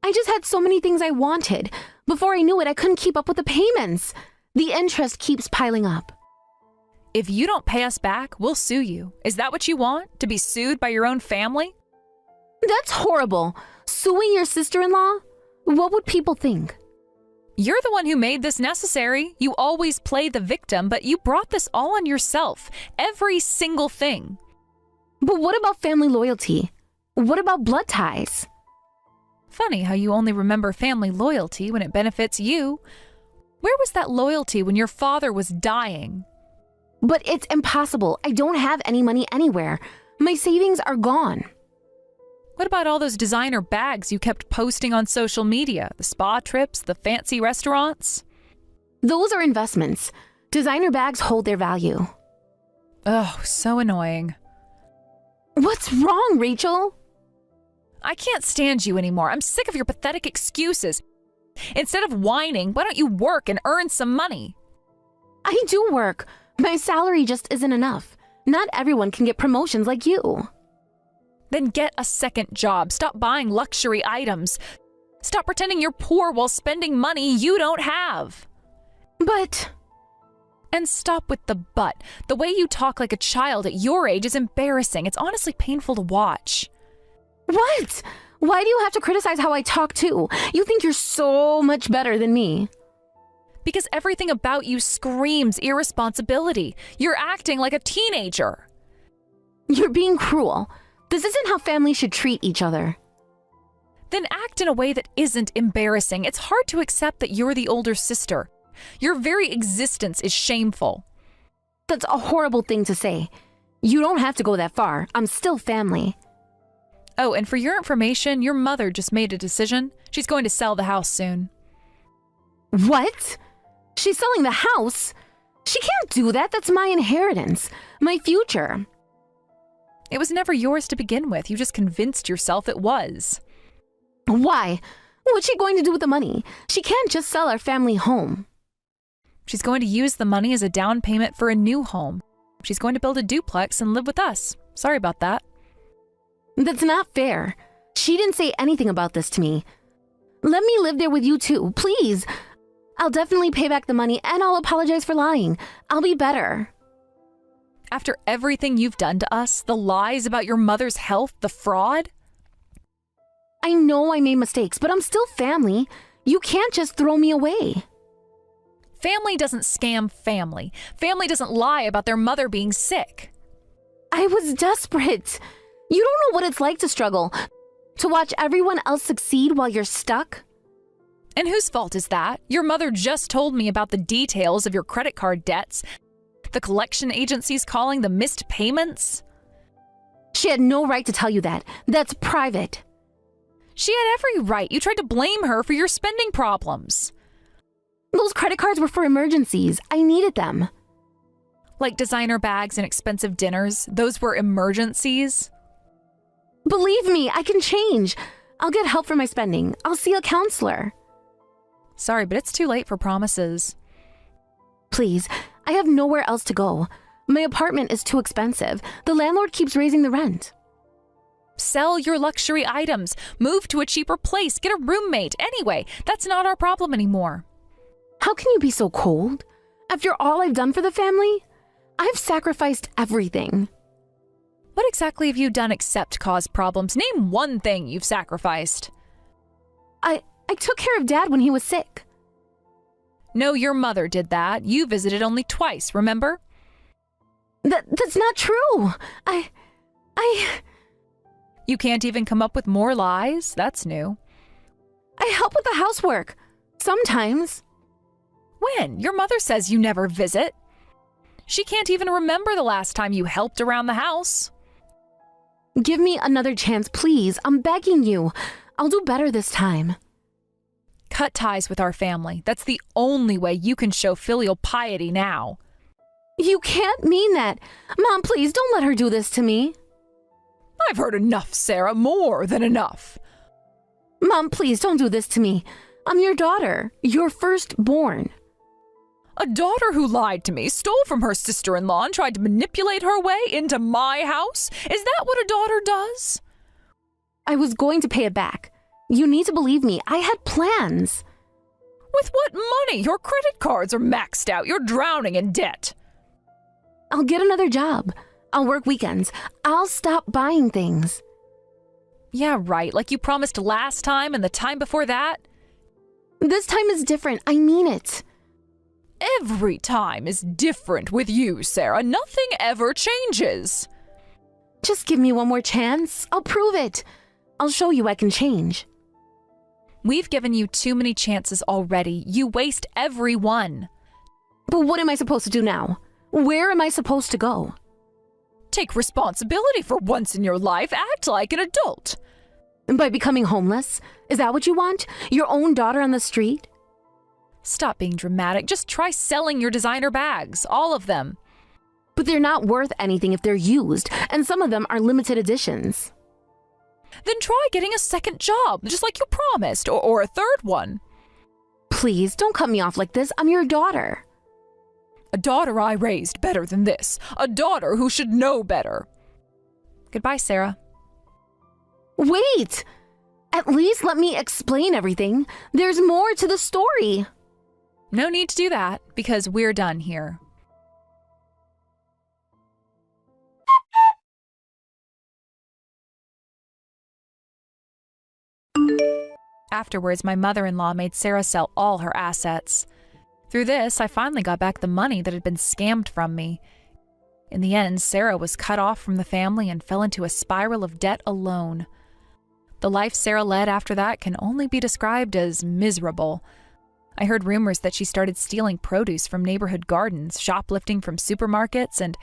I just had so many things I wanted. Before I knew it, I couldn't keep up with the payments. The interest keeps piling up. If you don't pay us back, we'll sue you. Is that what you want? To be sued by your own family? That's horrible. Suing your sister-in-law? What would people think? You're the one who made this necessary. You always play the victim, but you brought this all on yourself. Every single thing. But what about family loyalty? What about blood ties? Funny how you only remember family loyalty when it benefits you. Where was that loyalty when your father was dying? But it's impossible. I don't have any money anywhere. My savings are gone. What about all those designer bags you kept posting on social media? The spa trips, the fancy restaurants? Those are investments. Designer bags hold their value. Oh, so annoying. What's wrong, Rachel? I can't stand you anymore. I'm sick of your pathetic excuses. Instead of whining, why don't you work and earn some money? I do work. My salary just isn't enough. Not everyone can get promotions like you. Then get a second job. Stop buying luxury items. Stop pretending you're poor while spending money you don't have. But... And stop with the but. The way you talk like a child at your age is embarrassing. It's honestly painful to watch. What? Why do you have to criticize how I talk too? You think you're so much better than me. Because everything about you screams irresponsibility. You're acting like a teenager. You're being cruel. This isn't how families should treat each other. Then act in a way that isn't embarrassing. It's hard to accept that you're the older sister. Your very existence is shameful. That's a horrible thing to say. You don't have to go that far. I'm still family. Oh, and for your information, your mother just made a decision. She's going to sell the house soon. What? She's selling the house? She can't do that. That's my inheritance. My future. It was never yours to begin with. You just convinced yourself it was. Why? What's she going to do with the money? She can't just sell our family home. She's going to use the money as a down payment for a new home. She's going to build a duplex and live with us. Sorry about that. That's not fair. She didn't say anything about this to me. Let me live there with you too, please. I'll definitely pay back the money and I'll apologize for lying. I'll be better. After everything you've done to us, the lies about your mother's health, the fraud? I know I made mistakes, but I'm still family. You can't just throw me away. Family doesn't scam family. Family doesn't lie about their mother being sick. I was desperate. You don't know what it's like to struggle, to watch everyone else succeed while you're stuck. And whose fault is that? Your mother just told me about the details of your credit card debts, the collection agencies calling the missed payments. She had no right to tell you that. That's private. She had every right. You tried to blame her for your spending problems. Those credit cards were for emergencies. I needed them. Like designer bags and expensive dinners, those were emergencies. Believe me, I can change. I'll get help for my spending. I'll see a counselor. Sorry, but it's too late for promises. Please, I have nowhere else to go. My apartment is too expensive. The landlord keeps raising the rent. Sell your luxury items. Move to a cheaper place. Get a roommate. Anyway, that's not our problem anymore. How can you be so cold? After all I've done for the family? I've sacrificed everything. What exactly have you done except cause problems? Name one thing you've sacrificed. I took care of Dad when he was sick. No, your mother did that. You visited only twice, remember? That's not true. You can't even come up with more lies? That's new. I help with the housework. Sometimes. When? Your mother says you never visit. She can't even remember the last time you helped around the house. Give me another chance, please. I'm begging you. I'll do better this time. Cut ties with our family. That's the only way you can show filial piety now. You can't mean that. Mom, please don't let her do this to me. I've heard enough, Sarah. More than enough. Mom, please don't do this to me. I'm your daughter. Your firstborn. A daughter who lied to me, stole from her sister-in-law, and tried to manipulate her way into my house? Is that what a daughter does? I was going to pay it back. You need to believe me. I had plans. With what money? Your credit cards are maxed out. You're drowning in debt. I'll get another job. I'll work weekends. I'll stop buying things. Yeah, right, like you promised last time and the time before that. This time is different. I mean it. Every time is different with you, Sarah. Nothing ever changes. Just give me one more chance. I'll prove it. I'll show you I can change. We've given you too many chances already. You waste every one. But what am I supposed to do now? Where am I supposed to go? Take responsibility for once in your life. Act like an adult. By becoming homeless? Is that what you want? Your own daughter on the street? Stop being dramatic. Just try selling your designer bags. All of them. But they're not worth anything if they're used, and some of them are limited editions. Then try getting a second job, just like you promised, or a third one. Please, don't cut me off like this. I'm your daughter. A daughter I raised better than this. A daughter who should know better. Goodbye, Sarah. Wait! At least let me explain everything. There's more to the story. No need to do that, because we're done here. Afterwards, my mother-in-law made Sarah sell all her assets. Through this, I finally got back the money that had been scammed from me. In the end, Sarah was cut off from the family and fell into a spiral of debt alone. The life Sarah led after that can only be described as miserable. I heard rumors that she started stealing produce from neighborhood gardens, shoplifting from supermarkets, and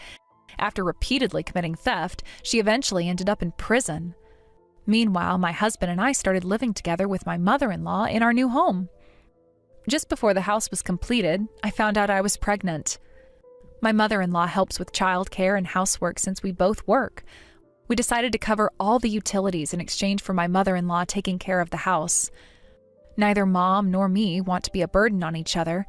after repeatedly committing theft, she eventually ended up in prison. Meanwhile, my husband and I started living together with my mother-in-law in our new home. Just before the house was completed, I found out I was pregnant. My mother-in-law helps with childcare and housework since we both work. We decided to cover all the utilities in exchange for my mother-in-law taking care of the house. Neither Mom nor me want to be a burden on each other.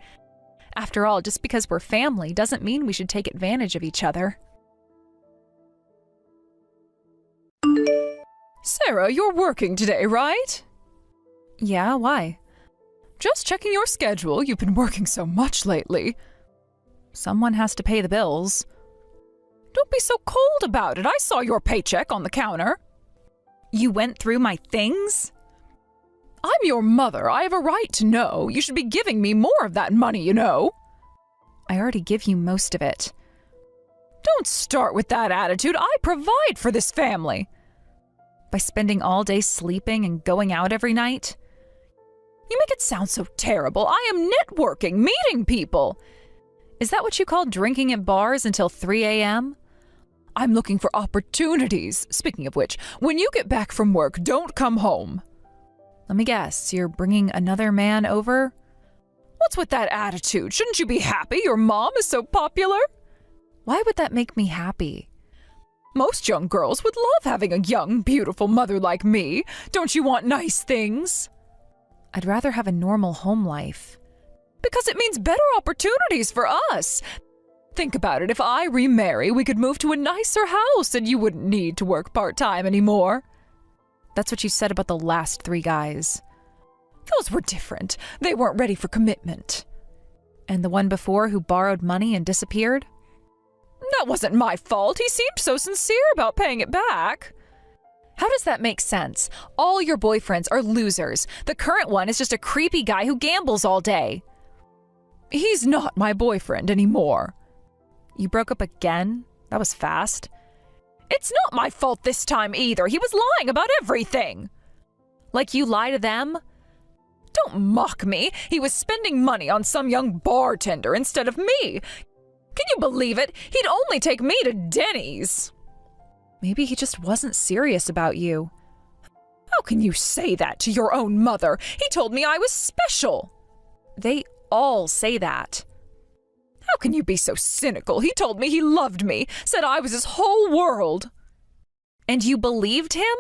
After all, just because we're family doesn't mean we should take advantage of each other. Sarah, you're working today, right? Yeah, why? Just checking your schedule. You've been working so much lately. Someone has to pay the bills. Don't be so cold about it. I saw your paycheck on the counter. You went through my things? I'm your mother. I have a right to know. You should be giving me more of that money, you know. I already give you most of it. Don't start with that attitude. I provide for this family. By spending all day sleeping and going out every night? You make it sound so terrible. I am networking, meeting people. Is that what you call drinking at bars until 3 a.m.? I'm looking for opportunities. Speaking of which, when you get back from work, don't come home. Let me guess, you're bringing another man over? What's with that attitude? Shouldn't you be happy your mom is so popular? Why would that make me happy? Most young girls would love having a young, beautiful mother like me. Don't you want nice things? I'd rather have a normal home life. Because it means better opportunities for us. Think about it. If I remarry, we could move to a nicer house and you wouldn't need to work part-time anymore. That's what you said about the last 3 guys. Those were different. They weren't ready for commitment. And the one before who borrowed money and disappeared? That wasn't my fault. He seemed so sincere about paying it back. How does that make sense? All your boyfriends are losers. The current one is just a creepy guy who gambles all day. He's not my boyfriend anymore. You broke up again? That was fast. It's not my fault this time either. He was lying about everything. Like you lie to them? Don't mock me. He was spending money on some young bartender instead of me. Can you believe it? He'd only take me to Denny's. Maybe he just wasn't serious about you. How can you say that to your own mother? He told me I was special. They all say that. How can you be so cynical? He told me he loved me, said I was his whole world. And you believed him?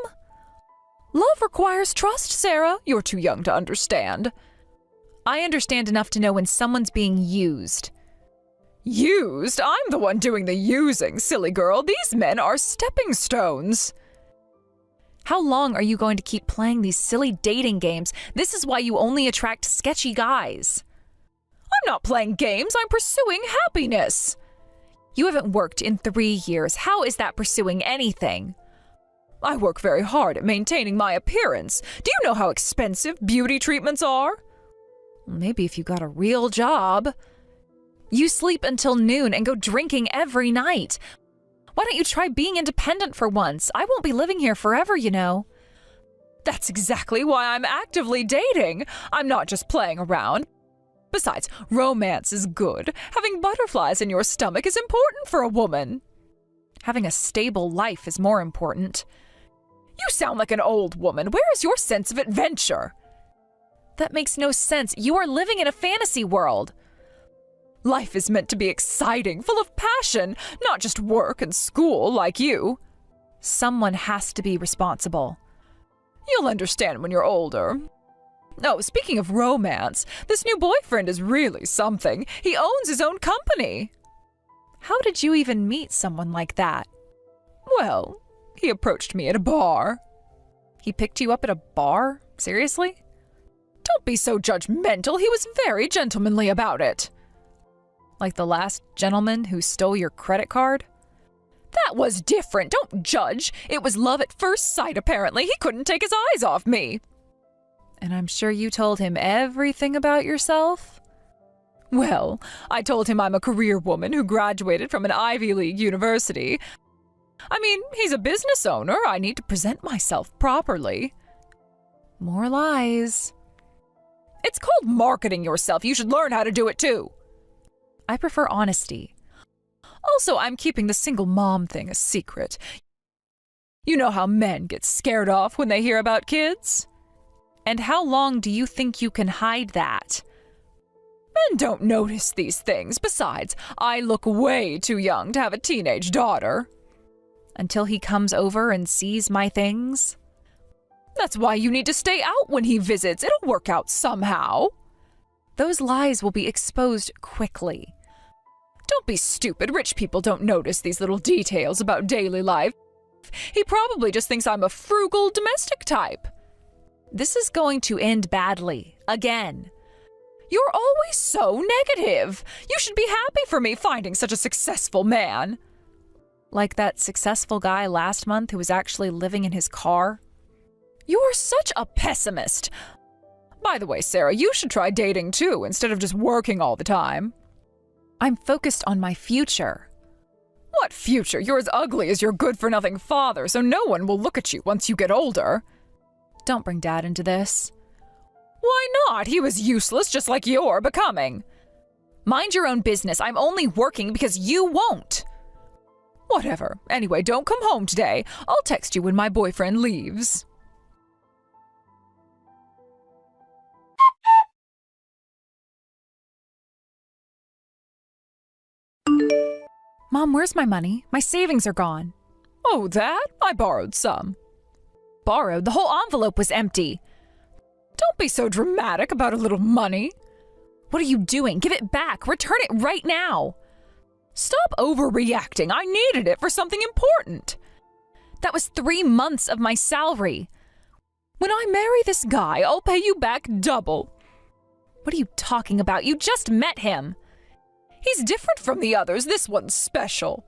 Love requires trust, Sarah. You're too young to understand. I understand enough to know when someone's being used. Used? I'm the one doing the using, silly girl. These men are stepping stones. How long are you going to keep playing these silly dating games? This is why you only attract sketchy guys. I'm not playing games. I'm pursuing happiness. You haven't worked in 3 years. How is that pursuing anything? I work very hard at maintaining my appearance. Do you know how expensive beauty treatments are? Maybe if you got a real job. You sleep until noon and go drinking every night. Why don't you try being independent for once? I won't be living here forever, you know. That's exactly why I'm actively dating. I'm not just playing around. Besides, romance is good. Having butterflies in your stomach is important for a woman. Having a stable life is more important. You sound like an old woman. Where is your sense of adventure? That makes no sense. You are living in a fantasy world. Life is meant to be exciting, full of passion, not just work and school like you. Someone has to be responsible. You'll understand when you're older. Oh, speaking of romance, this new boyfriend is really something. He owns his own company. How did you even meet someone like that? Well, he approached me at a bar. He picked you up at a bar? Seriously? Don't be so judgmental. He was very gentlemanly about it. Like the last gentleman who stole your credit card? That was different. Don't judge. It was love at first sight, apparently. He couldn't take his eyes off me. And I'm sure you told him everything about yourself? Well, I told him I'm a career woman who graduated from an Ivy League university. I mean, he's a business owner. I need to present myself properly. More lies. It's called marketing yourself. You should learn how to do it too. I prefer honesty. Also, I'm keeping the single mom thing a secret. You know how men get scared off when they hear about kids? And how long do you think you can hide that? Men don't notice these things. Besides, I look way too young to have a teenage daughter. Until he comes over and sees my things? That's why you need to stay out when he visits. It'll work out somehow. Those lies will be exposed quickly. Don't be stupid. Rich people don't notice these little details about daily life. He probably just thinks I'm a frugal domestic type. This is going to end badly. Again. You're always so negative. You should be happy for me finding such a successful man. Like that successful guy last month who was actually living in his car? You're such a pessimist. By the way, Sarah, you should try dating too, instead of just working all the time. I'm focused on my future. What future? You're as ugly as your good-for-nothing father, so no one will look at you once you get older. Don't bring Dad into this. Why not? He was useless, just like you're becoming. Mind your own business. I'm only working because you won't. Whatever. Anyway, don't come home today. I'll text you when my boyfriend leaves. Mom, where's my money? My savings are gone. Oh, that? I borrowed some. Borrowed? The whole envelope was empty. Don't be so dramatic about a little money. What are you doing? Give it back. Return it right now. Stop overreacting. I needed it for something important. That was 3 months of my salary. When I marry this guy, I'll pay you back double. What are you talking about? You just met him. He's different from the others. This one's special.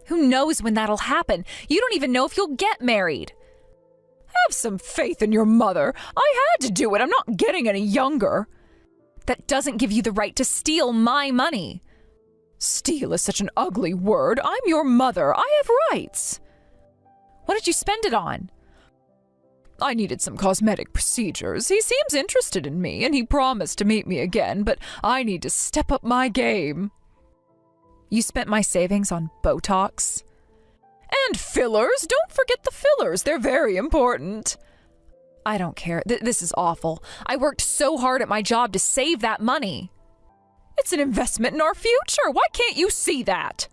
Who knows when that'll happen? You don't even know if you'll get married. Have some faith in your mother. I had to do it. I'm not getting any younger. That doesn't give you the right to steal my money. Steal is such an ugly word. I'm your mother. I have rights. What did you spend it on? I needed some cosmetic procedures. He seems interested in me, and he promised to meet me again, but I need to step up my game. You spent my savings on Botox? And fillers! Don't forget the fillers. They're very important. I don't care. This is awful. I worked so hard at my job to save that money. It's an investment in our future. Why can't you see that?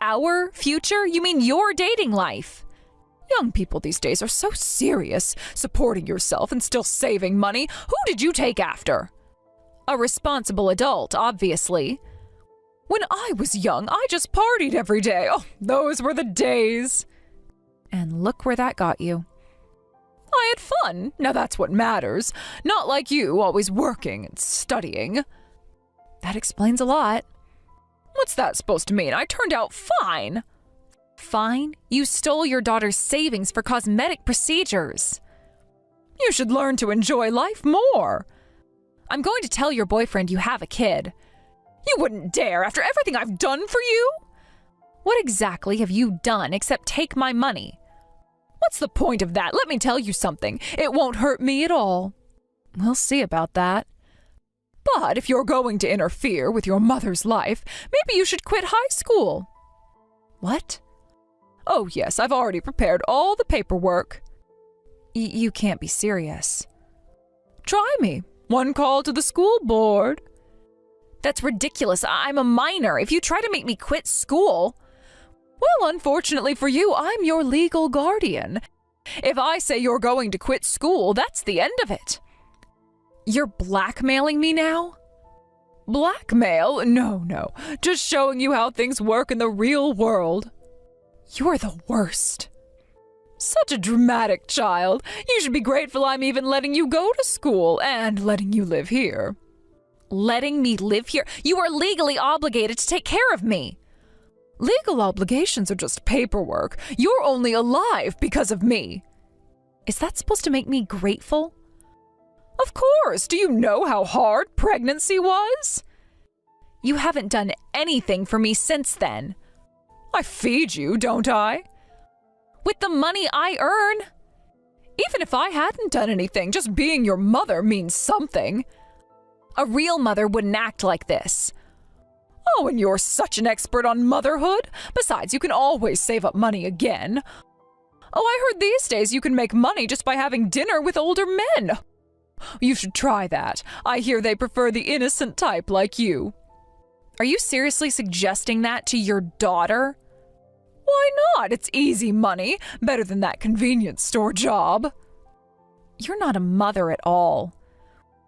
Our future? You mean your dating life? Young people these days are so serious, supporting yourself and still saving money. Who did you take after? A responsible adult, obviously. When I was young, I just partied every day. Oh, those were the days. And look where that got you. I had fun. Now that's what matters. Not like you, always working and studying. That explains a lot. What's that supposed to mean? I turned out fine. Fine? You stole your daughter's savings for cosmetic procedures. You should learn to enjoy life more. I'm going to tell your boyfriend you have a kid. You wouldn't dare after everything I've done for you? What exactly have you done except take my money? What's the point of that? Let me tell you something. It won't hurt me at all. We'll see about that. But if you're going to interfere with your mother's life, maybe you should quit high school. What? Oh yes, I've already prepared all the paperwork. You can't be serious. Try me. One call to the school board. That's ridiculous. I'm a minor. If you try to make me quit school... Well, unfortunately for you, I'm your legal guardian. If I say you're going to quit school, that's the end of it. You're blackmailing me now? Blackmail? No. Just showing you how things work in the real world. You're the worst. Such a dramatic child. You should be grateful I'm even letting you go to school and letting you live here. Letting me live here? You are legally obligated to take care of me. Legal obligations are just paperwork. You're only alive because of me. Is that supposed to make me grateful? Of course. Do you know how hard pregnancy was? You haven't done anything for me since then. I feed you, don't I? With the money I earn. Even if I hadn't done anything, just being your mother means something. A real mother wouldn't act like this. Oh, and you're such an expert on motherhood. Besides, you can always save up money again. Oh, I heard these days you can make money just by having dinner with older men. You should try that. I hear they prefer the innocent type like you. Are you seriously suggesting that to your daughter? Why not? It's easy money. Better than that convenience store job. You're not a mother at all.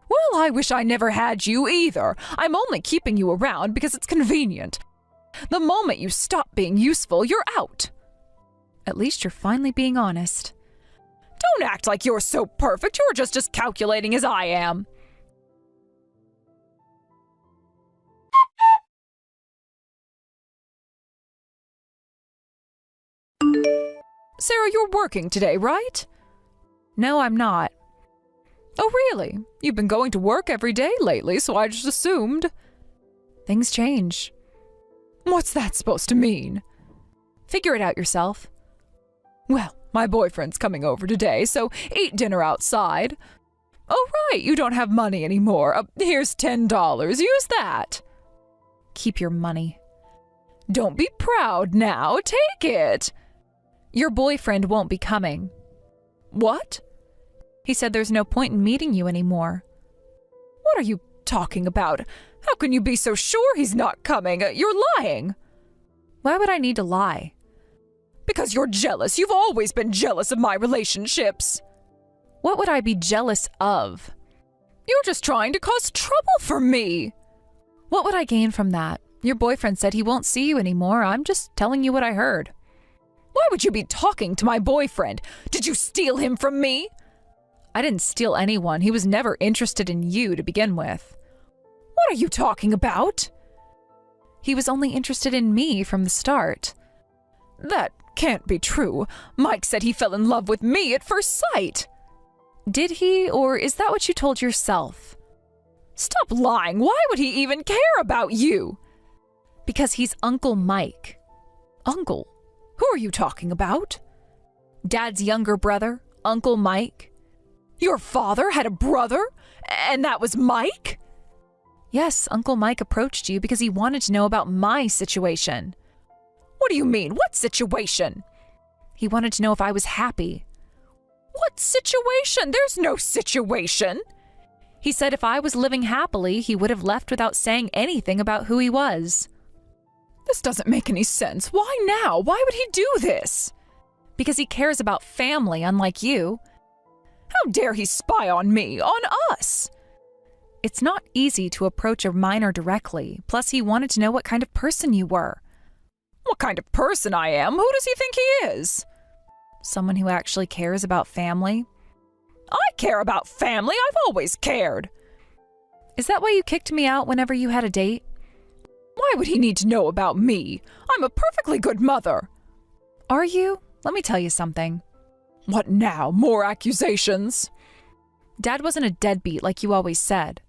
Well, I wish I never had you either. I'm only keeping you around because it's convenient. The moment you stop being useful, you're out. At least you're finally being honest. Don't act like you're so perfect. You're just as calculating as I am. Sarah, you're working today, right? No, I'm not. Oh, really? You've been going to work every day lately, so I just assumed. Things change. What's that supposed to mean? Figure it out yourself. Well, my boyfriend's coming over today, so eat dinner outside. Oh, right, you don't have money anymore. Here's $10. Use that. Keep your money. Don't be proud now. Take it. Your boyfriend won't be coming. What? He said there's no point in meeting you anymore. What are you talking about? How can you be so sure he's not coming? You're lying. Why would I need to lie? Because you're jealous. You've always been jealous of my relationships. What would I be jealous of? You're just trying to cause trouble for me. What would I gain from that? Your boyfriend said he won't see you anymore. I'm just telling you what I heard. Why would you be talking to my boyfriend? Did you steal him from me? I didn't steal anyone. He was never interested in you to begin with. What are you talking about? He was only interested in me from the start. That can't be true. Mike said he fell in love with me at first sight. Did he, or is that what you told yourself? Stop lying. Why would he even care about you? Because he's Uncle Mike. Uncle? Who are you talking about? Dad's younger brother, Uncle Mike. Your father had a brother? And that was Mike? Yes, Uncle Mike approached you because he wanted to know about my situation. What do you mean? What situation? He wanted to know if I was happy. What situation? There's no situation. He said if I was living happily, he would have left without saying anything about who he was. This doesn't make any sense. Why now? Why would he do this? Because he cares about family, unlike you. How dare he spy on me, on us? It's not easy to approach a minor directly. Plus, he wanted to know what kind of person you were. What kind of person I am? Who does he think he is? Someone who actually cares about family. I care about family. I've always cared. Is that why you kicked me out whenever you had a date? Why Why would he need to know about me? I'm a perfectly good mother. Are you? Let me tell you something. What now? More accusations? Dad wasn't a deadbeat like you always said.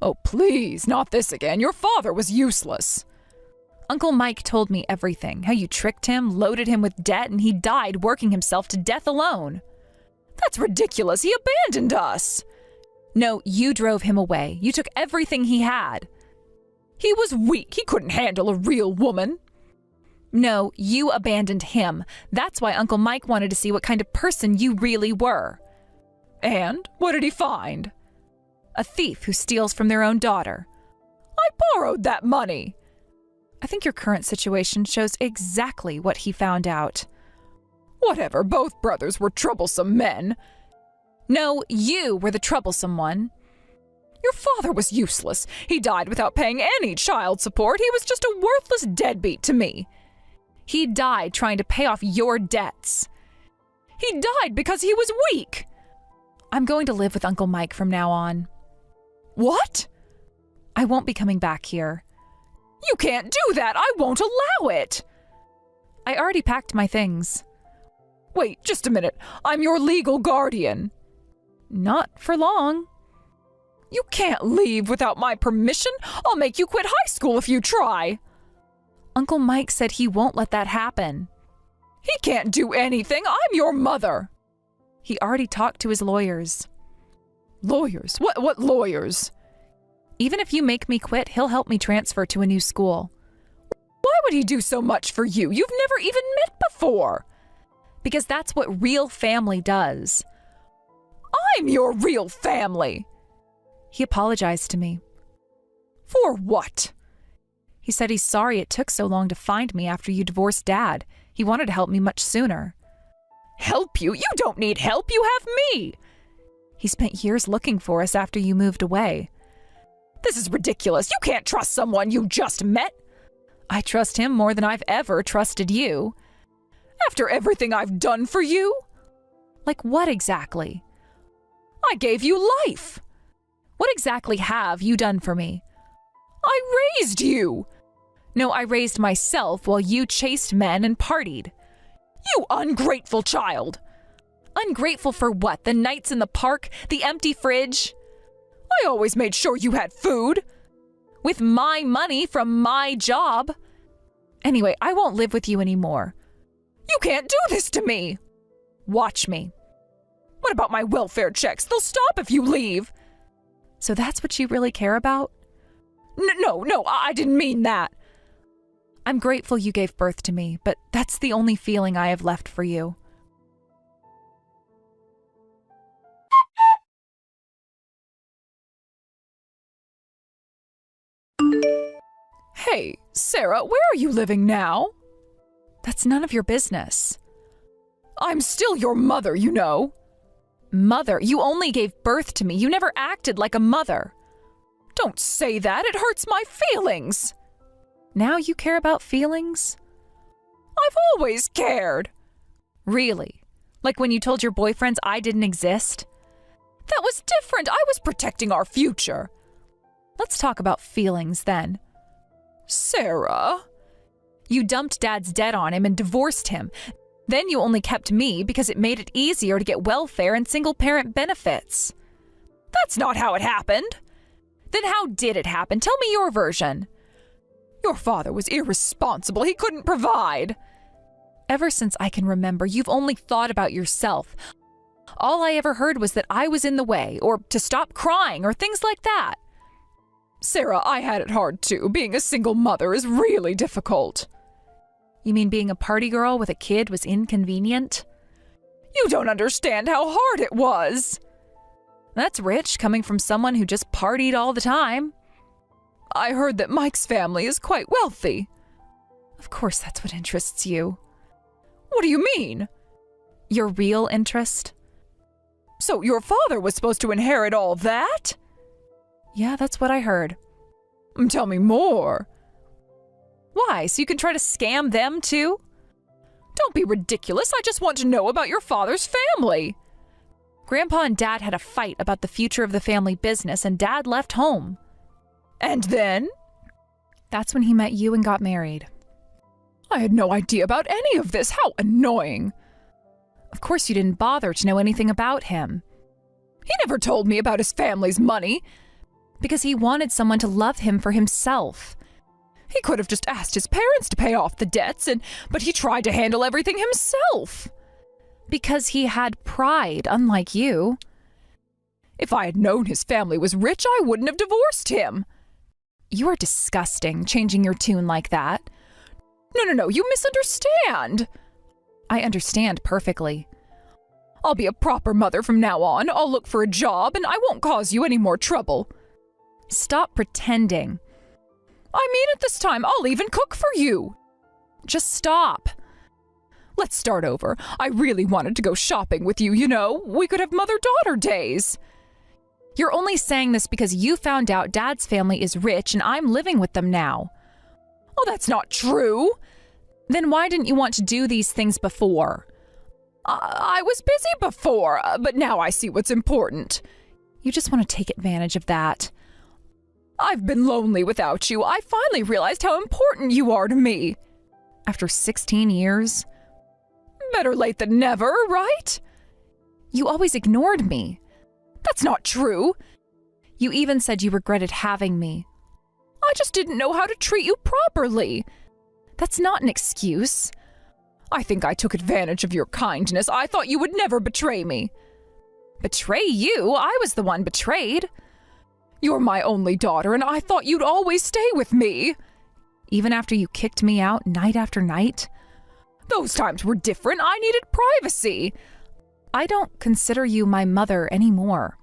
Oh, please, not this again. Your father was useless. Uncle Mike told me everything, how you tricked him, loaded him with debt, and he died working himself to death alone. That's ridiculous. He abandoned us. No, you drove him away. You took everything he had. He was weak. He couldn't handle a real woman. No, you abandoned him. That's why Uncle Mike wanted to see what kind of person you really were. And what did he find? A thief who steals from their own daughter. I borrowed that money. I think your current situation shows exactly what he found out. Whatever, both brothers were troublesome men. No, you were the troublesome one. Your father was useless. He died without paying any child support. He was just a worthless deadbeat to me. He died trying to pay off your debts. He died because he was weak. I'm going to live with Uncle Mike from now on. What? I won't be coming back here. You can't do that. I won't allow it. I already packed my things. Wait, just a minute. I'm your legal guardian. Not for long. You can't leave without my permission. I'll make you quit high school if you try. Uncle Mike said he won't let that happen. He can't do anything. I'm your mother. He already talked to his lawyers. Lawyers? What lawyers? Even if you make me quit, he'll help me transfer to a new school. Why would he do so much for you? You've never even met before. Because that's what real family does. I'm your real family. He apologized to me. For what? He said he's sorry it took so long to find me after you divorced Dad. He wanted to help me much sooner. Help you? You don't need help. You have me. He spent years looking for us after you moved away. This is ridiculous. You can't trust someone you just met. I trust him more than I've ever trusted you. After everything I've done for you? Like what exactly? I gave you life. What exactly have you done for me? I raised you. No, I raised myself while you chased men and partied. You ungrateful child. Ungrateful for what? The nights in the park? The empty fridge? I always made sure you had food. With my money from my job. Anyway, I won't live with you anymore. You can't do this to me. Watch me. What about my welfare checks? They'll stop if you leave. So that's what you really care about? No, I didn't mean that. I'm grateful you gave birth to me, but that's the only feeling I have left for you. Hey, Sarah, where are you living now? That's none of your business. I'm still your mother, you know. Mother? You only gave birth to me. You never acted like a mother. Don't say that. It hurts my feelings. Now you care about feelings? I've always cared. Really? Like when you told your boyfriends I didn't exist? That was different. I was protecting our future. Let's talk about feelings then. Sarah? You dumped Dad's debt on him and divorced him. Then you only kept me because it made it easier to get welfare and single-parent benefits. That's not how it happened. Then how did it happen? Tell me your version. Your father was irresponsible. He couldn't provide. Ever since I can remember, you've only thought about yourself. All I ever heard was that I was in the way, or to stop crying, or things like that. Sarah, I had it hard too. Being a single mother is really difficult. You mean being a party girl with a kid was inconvenient? You don't understand how hard it was. That's rich, coming from someone who just partied all the time. I heard that Mike's family is quite wealthy. Of course that's what interests you. What do you mean? Your real interest? So your father was supposed to inherit all that? Yeah, that's what I heard. Tell me more. Why, so you can try to scam them too? Don't be ridiculous. I just want to know about your father's family. Grandpa and Dad had a fight about the future of the family business, and Dad left home. And then? That's when he met you and got married. I had no idea about any of this. How annoying. Of course you didn't bother to know anything about him. He never told me about his family's money. Because he wanted someone to love him for himself. He could have just asked his parents to pay off the debts, but he tried to handle everything himself. Because he had pride, unlike you. If I had known his family was rich, I wouldn't have divorced him. You are disgusting, changing your tune like that. No, you misunderstand. I understand perfectly. I'll be a proper mother from now on. I'll look for a job, and I won't cause you any more trouble. Stop pretending. I mean it this time. I'll even cook for you. Just stop. Let's start over. I really wanted to go shopping with you, you know. We could have mother-daughter days. You're only saying this because you found out Dad's family is rich and I'm living with them now. Oh, that's not true. Then why didn't you want to do these things before? I was busy before, but now I see what's important. You just want to take advantage of that. I've been lonely without you. I finally realized how important you are to me. After 16 years? Better late than never, right? You always ignored me. That's not true. You even said you regretted having me. I just didn't know how to treat you properly. That's not an excuse. I think I took advantage of your kindness. I thought you would never betray me. Betray you? I was the one betrayed. You're my only daughter, and I thought you'd always stay with me. Even after you kicked me out night after night? Those times were different. I needed privacy. I don't consider you my mother anymore.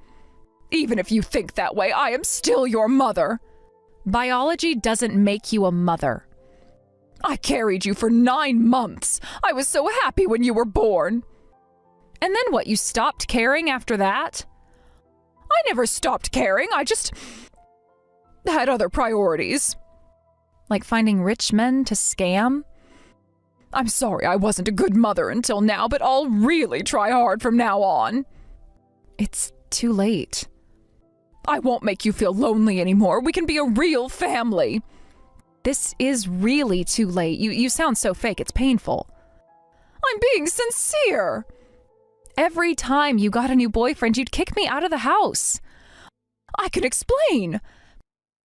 Even if you think that way, I am still your mother. Biology doesn't make you a mother. I carried you for 9 months. I was so happy when you were born. And then what, you stopped caring after that? I never stopped caring. I just had other priorities. Like finding rich men to scam? I'm sorry I wasn't a good mother until now, but I'll really try hard from now on. It's too late. I won't make you feel lonely anymore. We can be a real family. This is really too late. You sound so fake, it's painful. I'm being sincere. Every time you got a new boyfriend, you'd kick me out of the house. I can explain.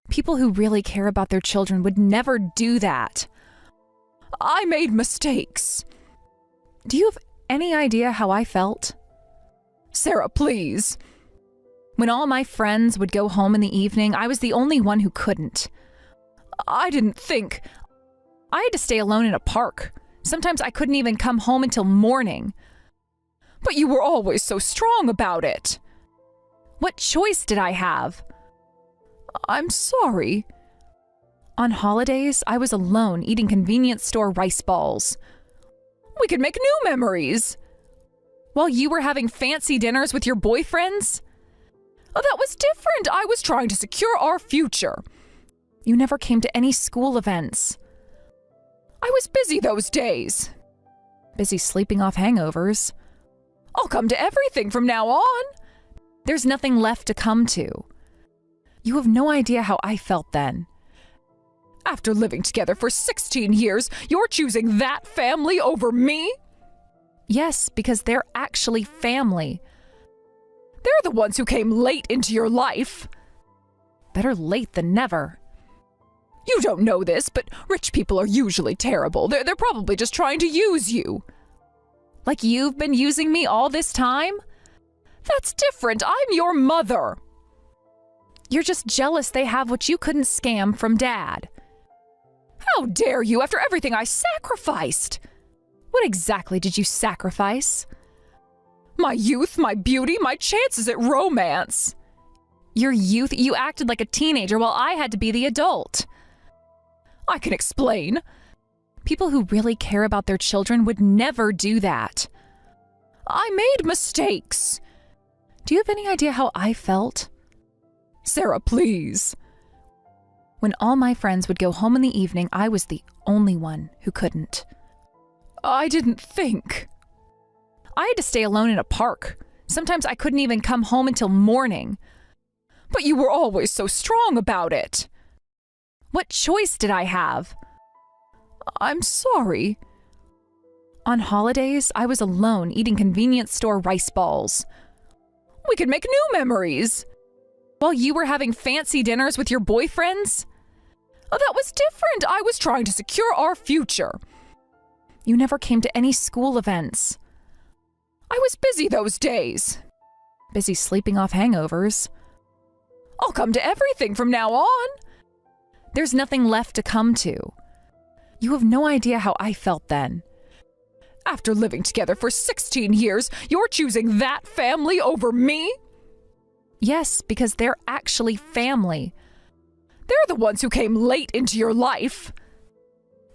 People who really care about their children would never do that. I made mistakes. Do you have any idea how I felt? Sarah, please. When all my friends would go home in the evening, I was the only one who couldn't. I didn't think. I had to stay alone in a park. Sometimes I couldn't even come home until morning. But you were always so strong about it. What choice did I have? I'm sorry. On holidays, I was alone eating convenience store rice balls. We could make new memories. While you were having fancy dinners with your boyfriends? Oh, that was different. I was trying to secure our future. You never came to any school events. I was busy those days. Busy sleeping off hangovers. I'll come to everything from now on. There's nothing left to come to. You have no idea how I felt then. After living together for 16 years, you're choosing that family over me? Yes, because they're actually family. They're the ones who came late into your life. Better late than never. You don't know this, but rich people are usually terrible. They're probably just trying to use you. Like you've been using me all this time? That's different. I'm your mother. You're just jealous they have what you couldn't scam from Dad. How dare you, after everything I sacrificed? What exactly did you sacrifice? My youth, my beauty, my chances at romance. Your youth? You acted like a teenager while I had to be the adult. I can explain. People who really care about their children would never do that. I made mistakes. Do you have any idea how I felt? Sarah, please. When all my friends would go home in the evening, I was the only one who couldn't. I didn't think. I had to stay alone in a park. Sometimes I couldn't even come home until morning. But you were always so strong about it. What choice did I have? I'm sorry. On holidays, I was alone eating convenience store rice balls. We could make new memories. While you were having fancy dinners with your boyfriends? Oh, that was different. I was trying to secure our future. You never came to any school events. I was busy those days. Busy sleeping off hangovers. I'll come to everything from now on. There's nothing left to come to. You have no idea how I felt then. After living together for 16 years, you're choosing that family over me? Yes, because they're actually family. They're the ones who came late into your life.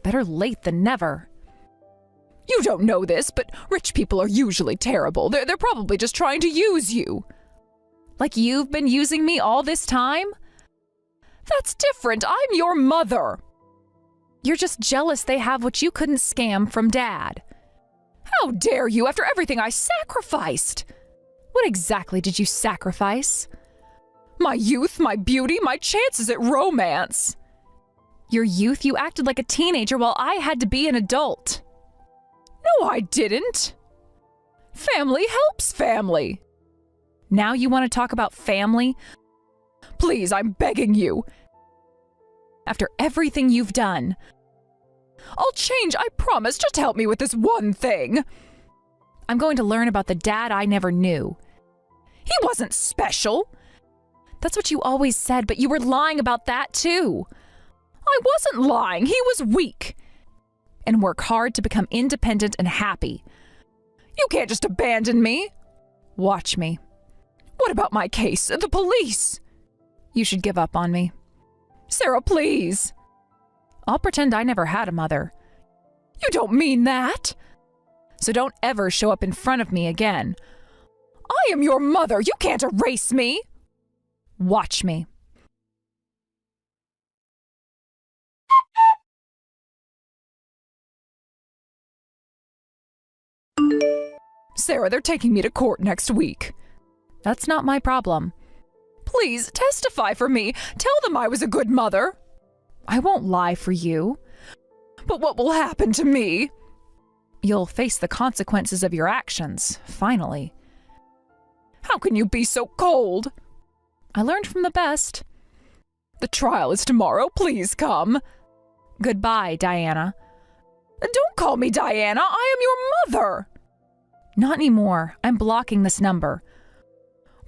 Better late than never. You don't know this, but rich people are usually terrible. They're probably just trying to use you. Like you've been using me all this time? That's different. I'm your mother. You're just jealous they have what you couldn't scam from Dad. How dare you after everything I sacrificed? What exactly did you sacrifice? My youth, my beauty, my chances at romance. Your youth, you acted like a teenager while I had to be an adult. No, I didn't. Family helps family. Now you want to talk about family? Please, I'm begging you. After everything you've done. I'll change, I promise. Just help me with this one thing. I'm going to learn about the Dad I never knew. He wasn't special. That's what you always said, but you were lying about that too. I wasn't lying. He was weak. And work hard to become independent and happy. You can't just abandon me. Watch me. What about my case? The police? You should give up on me. Sarah, please. I'll pretend I never had a mother. You don't mean that. So don't ever show up in front of me again. I am your mother. You can't erase me. Watch me. Sarah, they're taking me to court next week. That's not my problem. Please, testify for me. Tell them I was a good mother. I won't lie for you. But what will happen to me? You'll face the consequences of your actions, finally. How can you be so cold? I learned from the best. The trial is tomorrow. Please come. Goodbye, Diana. Don't call me Diana. I am your mother. Not anymore. I'm blocking this number.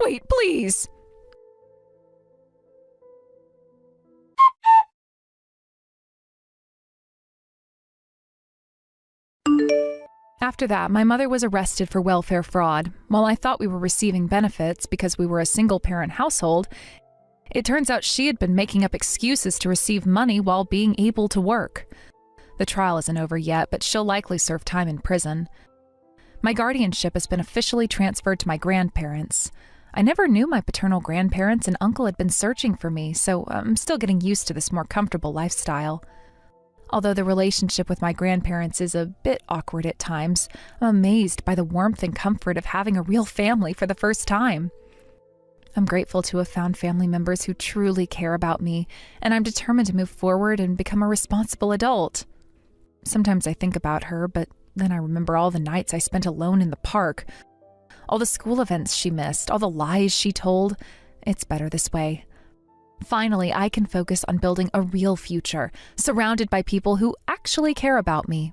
Wait, please. After that, my mother was arrested for welfare fraud. While I thought we were receiving benefits because we were a single-parent household, it turns out she had been making up excuses to receive money while being able to work. The trial isn't over yet, but she'll likely serve time in prison. My guardianship has been officially transferred to my grandparents. I never knew my paternal grandparents and uncle had been searching for me, so I'm still getting used to this more comfortable lifestyle. Although the relationship with my grandparents is a bit awkward at times, I'm amazed by the warmth and comfort of having a real family for the first time. I'm grateful to have found family members who truly care about me, and I'm determined to move forward and become a responsible adult. Sometimes I think about her, but then I remember all the nights I spent alone in the park, all the school events she missed, all the lies she told. It's better this way. Finally, I can focus on building a real future, surrounded by people who actually care about me.